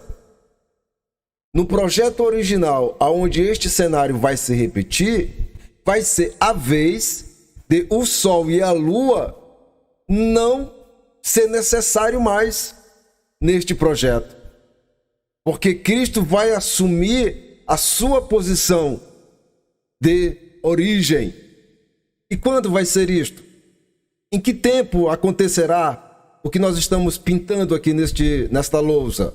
No projeto original, aonde este cenário vai se repetir, vai ser a vez de o Sol e a Lua não ser necessário mais neste projeto. Porque Cristo vai assumir a sua posição de origem. E quando vai ser isto? Em que tempo acontecerá o que nós estamos pintando aqui nesta lousa?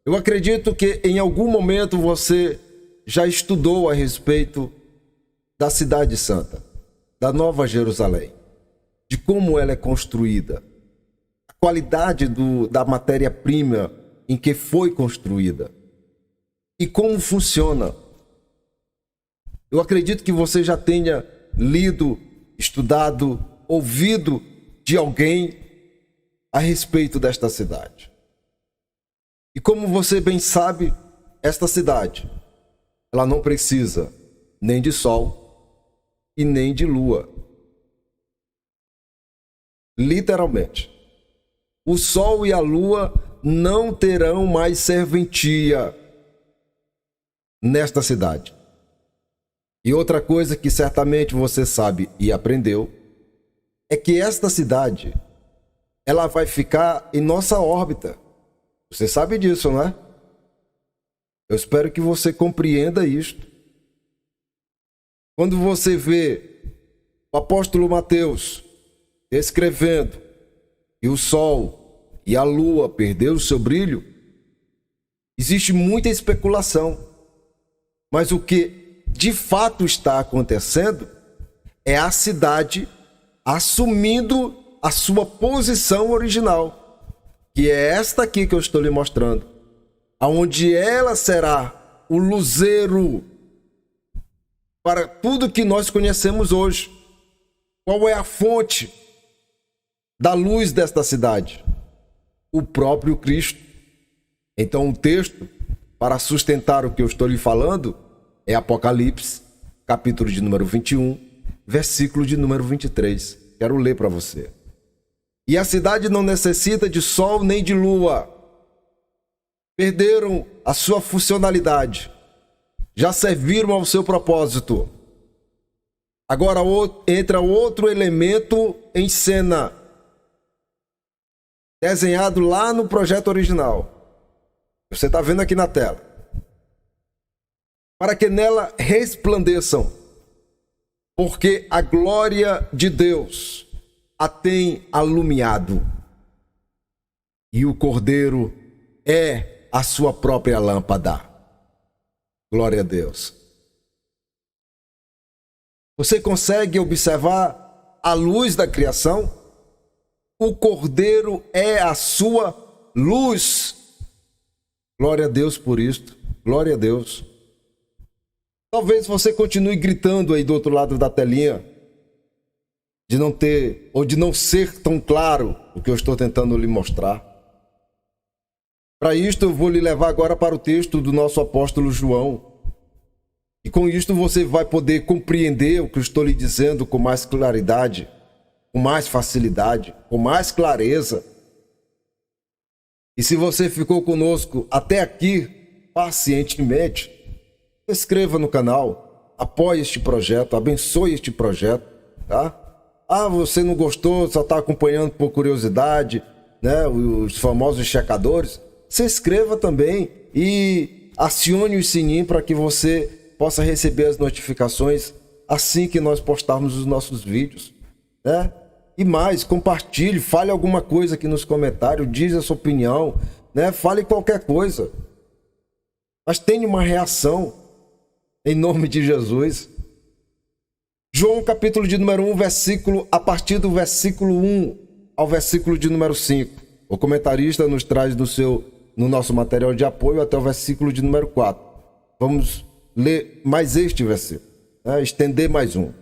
Eu acredito que em algum momento você já estudou a respeito da Cidade Santa, da Nova Jerusalém, de como ela é construída, a qualidade da matéria-prima em que foi construída e como funciona. Eu acredito que você já tenha lido, estudado, ouvido de alguém a respeito desta cidade. E como você bem sabe, esta cidade, ela não precisa nem de sol e nem de lua. Literalmente. O sol e a lua não terão mais serventia nesta cidade. E outra coisa que certamente você sabe e aprendeu é que esta cidade, ela vai ficar em nossa órbita. Você sabe disso, não é? Eu espero que você compreenda isto. Quando você vê o apóstolo Mateus escrevendo e o sol e a lua perderam o seu brilho, existe muita especulação. Mas o que de fato está acontecendo é a cidade assumindo a sua posição original, que é esta aqui que eu estou lhe mostrando, aonde ela será o luzeiro para tudo que nós conhecemos hoje. Qual é a fonte da luz desta cidade? O próprio Cristo. Então o texto, para sustentar o que eu estou lhe falando, é Apocalipse, capítulo de número 21, versículo de número 23. Quero ler para você. E a cidade não necessita de sol nem de lua. Perderam a sua funcionalidade. Já serviram ao seu propósito. Agora entra outro elemento em cena, desenhado lá no projeto original. Você está vendo aqui na tela. Para que nela resplandeçam, porque a glória de Deus a tem alumiado, e o Cordeiro é a sua própria lâmpada. Glória a Deus. Você consegue observar a luz da criação? O Cordeiro é a sua luz. Glória a Deus por isto. Glória a Deus. Talvez você continue gritando aí do outro lado da telinha, de não ter, ou de não ser tão claro o que eu estou tentando lhe mostrar. Para isto, eu vou lhe levar agora para o texto do nosso apóstolo João. E com isto você vai poder compreender o que eu estou lhe dizendo com mais claridade, com mais facilidade, com mais clareza. E se você ficou conosco até aqui, pacientemente, se inscreva no canal, apoie este projeto, abençoe este projeto, tá? Ah, você não gostou, só está acompanhando por curiosidade, né? Os famosos checadores. Se inscreva também e acione o sininho para que você possa receber as notificações assim que nós postarmos os nossos vídeos, né? E mais, compartilhe, fale alguma coisa aqui nos comentários, diz a sua opinião, né? Fale qualquer coisa. Mas tenha uma reação em nome de Jesus. João capítulo de número 1, versículo, a partir do versículo 1 ao versículo de número 5. O comentarista nos traz no nosso material de apoio até o versículo de número 4. Vamos ler mais este versículo, né? Estender mais um.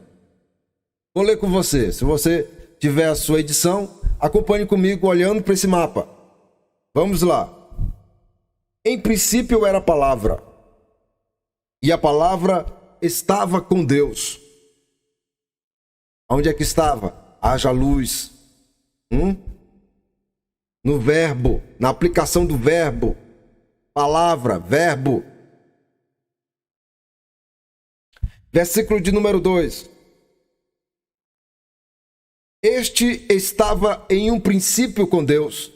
Vou ler com você. Se você tiver a sua edição, acompanhe comigo olhando para esse mapa. Vamos lá. Em princípio era a palavra, e a palavra estava com Deus. Onde é que estava? Haja luz. No verbo, na aplicação do verbo. Palavra, verbo. Versículo de número 2. Este estava em um princípio com Deus.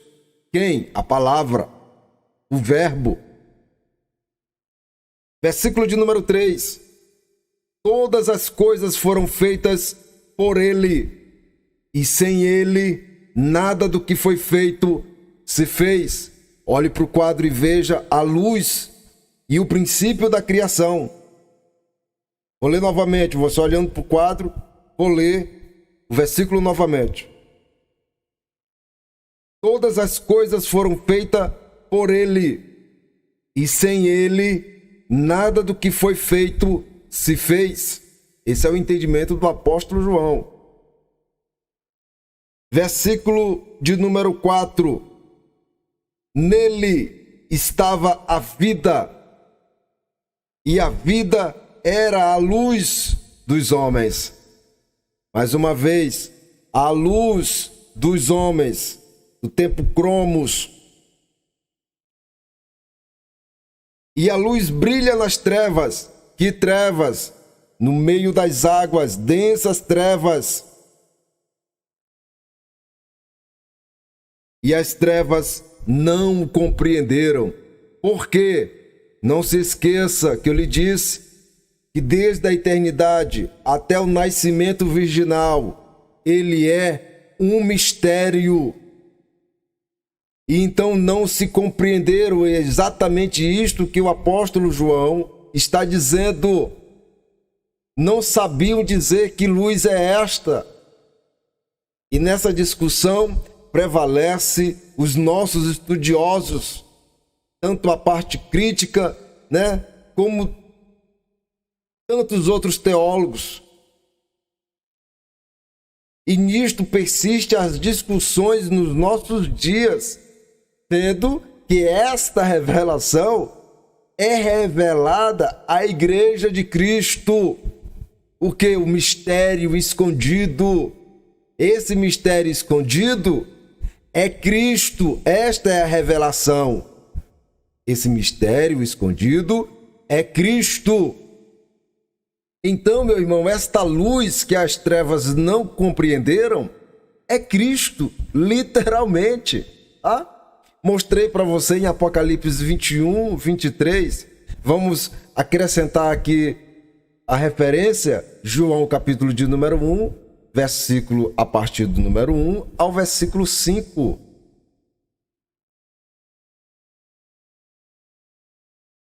Quem? A palavra, o verbo. Versículo de número 3. Todas as coisas foram feitas por ele, e sem ele, nada do que foi feito se fez. Olhe para o quadro e veja a luz e o princípio da criação. Vou ler novamente, você olhando para o quadro, vou ler o versículo novamente. Todas as coisas foram feitas por ele, e sem ele, nada do que foi feito se fez. Esse é o entendimento do apóstolo João. versículo de número 4. Nele estava a vida, e a vida era a luz dos homens. Mais uma vez, a luz dos homens, do tempo cromos. E a luz brilha nas trevas. Que trevas? No meio das águas, densas trevas. E as trevas não o compreenderam. Por quê? Não se esqueça que eu lhe disse que desde a eternidade até o nascimento virginal, ele é um mistério. E então não se compreenderam exatamente isto que o apóstolo João está dizendo. Não sabiam dizer que luz é esta. E nessa discussão prevalece os nossos estudiosos, tanto a parte crítica, como tantos outros teólogos. E nisto persistem as discussões nos nossos dias, sendo que esta revelação é revelada à Igreja de Cristo. O que? O mistério escondido. Esse mistério escondido é Cristo. Esta é a revelação. Esse mistério escondido é Cristo. Então, meu irmão, esta luz que as trevas não compreenderam é Cristo, literalmente. Mostrei para você em Apocalipse 21, 23. Vamos acrescentar aqui a referência, João capítulo de número 1, versículo a partir do número 1 ao versículo 5.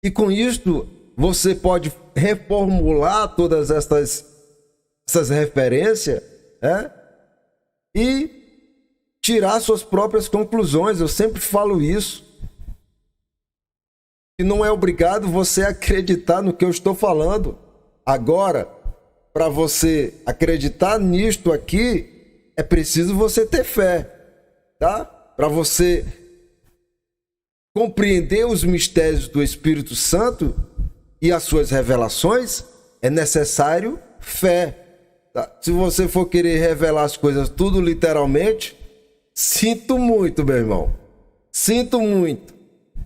E com isto, você pode reformular todas essas referências, e tirar suas próprias conclusões. Eu sempre falo isso. E não é obrigado você acreditar no que eu estou falando. Agora, para você acreditar nisto aqui, é preciso você ter fé, tá? Para você compreender os mistérios do Espírito Santo e as suas revelações, é necessário fé. Tá? Se você for querer revelar as coisas tudo literalmente, sinto muito, meu irmão. Sinto muito.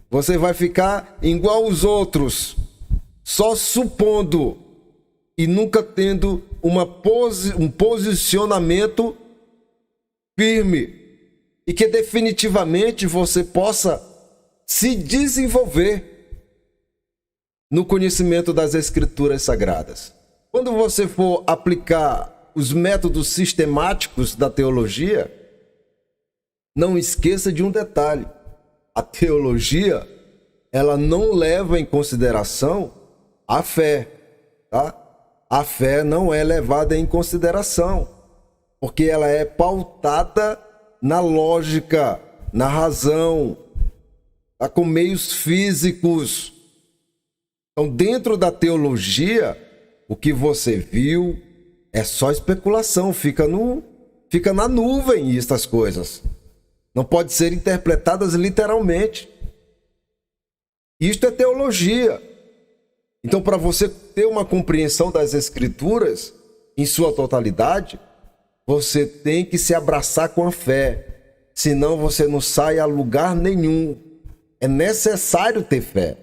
Você vai ficar igual os outros, só supondo e nunca tendo um posicionamento firme e que definitivamente você possa se desenvolver no conhecimento das Escrituras Sagradas. Quando você for aplicar os métodos sistemáticos da teologia, não esqueça de um detalhe. A teologia, ela não leva em consideração a fé, tá? A fé não é levada em consideração, porque ela é pautada na lógica, na razão, tá? Com meios físicos. Então, dentro da teologia, o que você viu é só especulação, fica na nuvem estas coisas. Não pode ser interpretadas literalmente. Isto é teologia. Então, para você ter uma compreensão das Escrituras em sua totalidade, você tem que se abraçar com a fé. Senão você não sai a lugar nenhum. É necessário ter fé.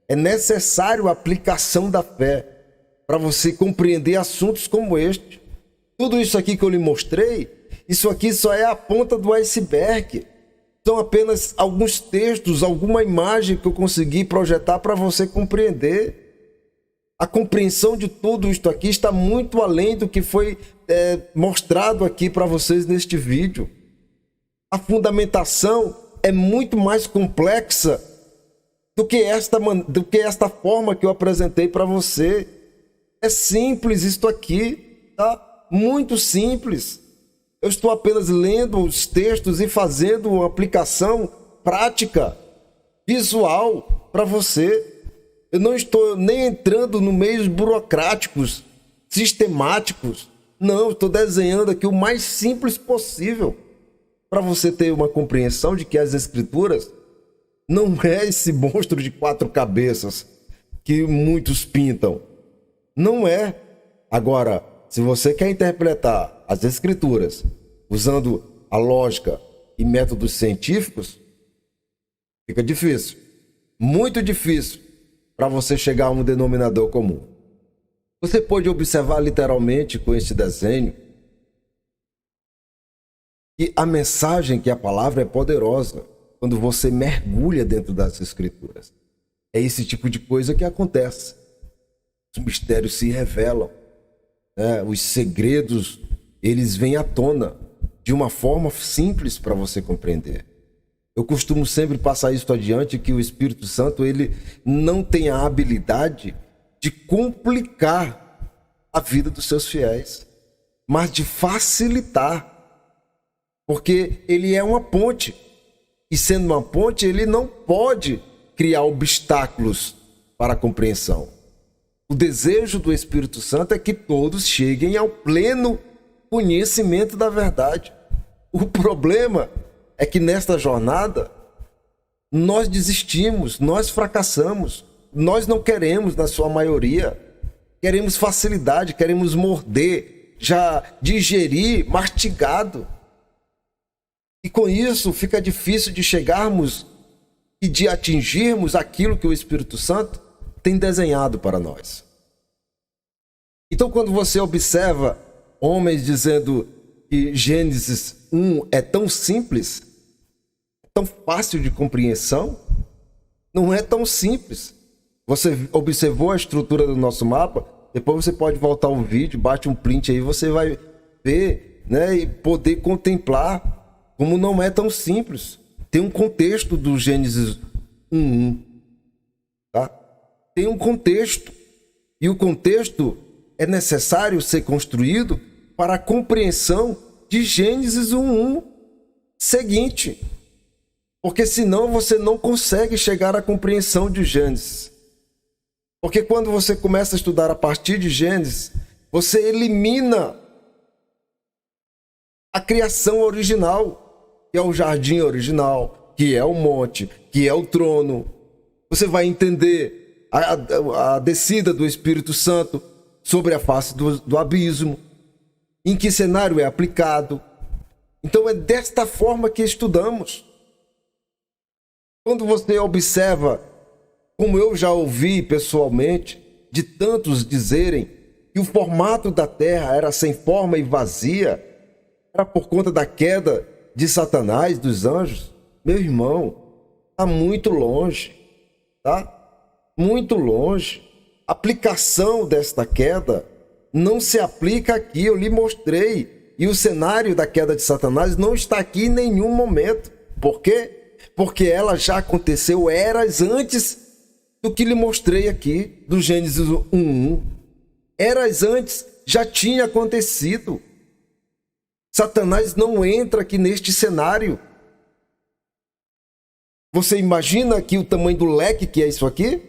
É necessário a aplicação da fé para você compreender assuntos como este. Tudo isso aqui que eu lhe mostrei, isso aqui só é a ponta do iceberg. São apenas alguns textos, alguma imagem que eu consegui projetar para você compreender. A compreensão de tudo isto aqui está muito além do que foi mostrado aqui para vocês neste vídeo. A fundamentação é muito mais complexa do que esta forma que eu apresentei para você. É simples isto aqui, tá? Muito simples. Eu estou apenas lendo os textos e fazendo uma aplicação prática, visual para você. Eu não estou nem entrando no meios burocráticos, sistemáticos. Não, estou desenhando aqui o mais simples possível para você ter uma compreensão de que as Escrituras não é esse monstro de 4 cabeças que muitos pintam. Não é. Agora, se você quer interpretar as Escrituras usando a lógica e métodos científicos, fica difícil. Muito difícil para você chegar a um denominador comum. Você pode observar literalmente com este desenho que a mensagem, que a palavra é poderosa quando você mergulha dentro das Escrituras. É esse tipo de coisa que acontece. Os mistérios se revelam, né? Os segredos, eles vêm à tona de uma forma simples para você compreender. Eu costumo sempre passar isso adiante, que o Espírito Santo, ele não tem a habilidade de complicar a vida dos seus fiéis, mas de facilitar, porque ele é uma ponte, e sendo uma ponte, ele não pode criar obstáculos para a compreensão. O desejo do Espírito Santo é que todos cheguem ao pleno conhecimento da verdade. O problema é que nesta jornada nós desistimos, nós fracassamos, nós não queremos, na sua maioria, queremos facilidade, queremos morder, já digerir, mastigado. E com isso fica difícil de chegarmos e de atingirmos aquilo que o Espírito Santo tem desenhado para nós. Então, quando você observa homens dizendo que Gênesis 1 é tão simples, tão fácil de compreensão, não é tão simples. Você observou a estrutura do nosso mapa? Depois você pode voltar o vídeo, bate um print aí, você vai ver, né, e poder contemplar como não é tão simples. Tem um contexto do Gênesis 1:1, tá? Tem um contexto, e o contexto é necessário ser construído para a compreensão de Gênesis 1:1 seguinte, porque senão você não consegue chegar à compreensão de Gênesis. Porque quando você começa a estudar a partir de Gênesis, você elimina a criação original, que é o jardim original, que é o monte, que é o trono. Você vai entender a descida do Espírito Santo sobre a face do abismo, em que cenário é aplicado. Então é desta forma que estudamos. Quando você observa, como eu já ouvi pessoalmente, de tantos dizerem que o formato da terra era sem forma e vazia, era por conta da queda de Satanás, dos anjos, meu irmão, está muito longe, tá? Muito longe. A aplicação desta queda não se aplica aqui, eu lhe mostrei. E o cenário da queda de Satanás não está aqui em nenhum momento. Por quê? Porque ela já aconteceu eras antes do que lhe mostrei aqui, do Gênesis 1:1. Eras antes já tinha acontecido. Satanás não entra aqui neste cenário. Você imagina aqui o tamanho do leque que é isso aqui?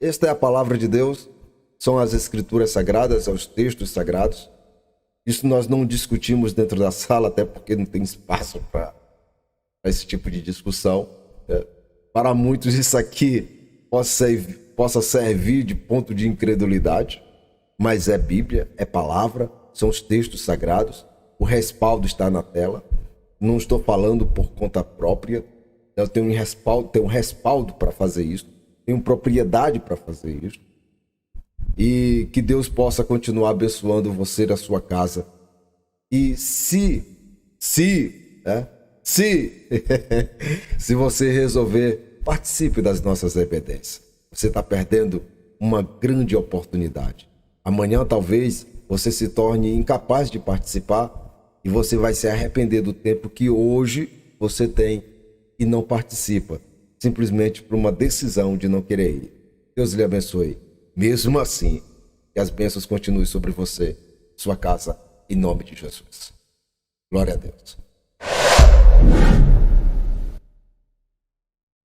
Esta é a palavra de Deus, são as escrituras sagradas, são os textos sagrados. Isso nós não discutimos dentro da sala, até porque não tem espaço para esse tipo de discussão. Para muitos isso aqui possa servir de ponto de incredulidade, mas é Bíblia, é palavra, são os textos sagrados, o respaldo está na tela. Não estou falando por conta própria, eu tenho um respaldo para fazer isso, tenho propriedade para fazer isso. E que Deus possa continuar abençoando você e a sua casa. E se você resolver, participe das nossas EBDs. Você está perdendo uma grande oportunidade. Amanhã talvez você se torne incapaz de participar e você vai se arrepender do tempo que hoje você tem e não participa, simplesmente por uma decisão de não querer ir. Deus lhe abençoe. Mesmo assim, que as bênçãos continuem sobre você, sua casa, em nome de Jesus. Glória a Deus.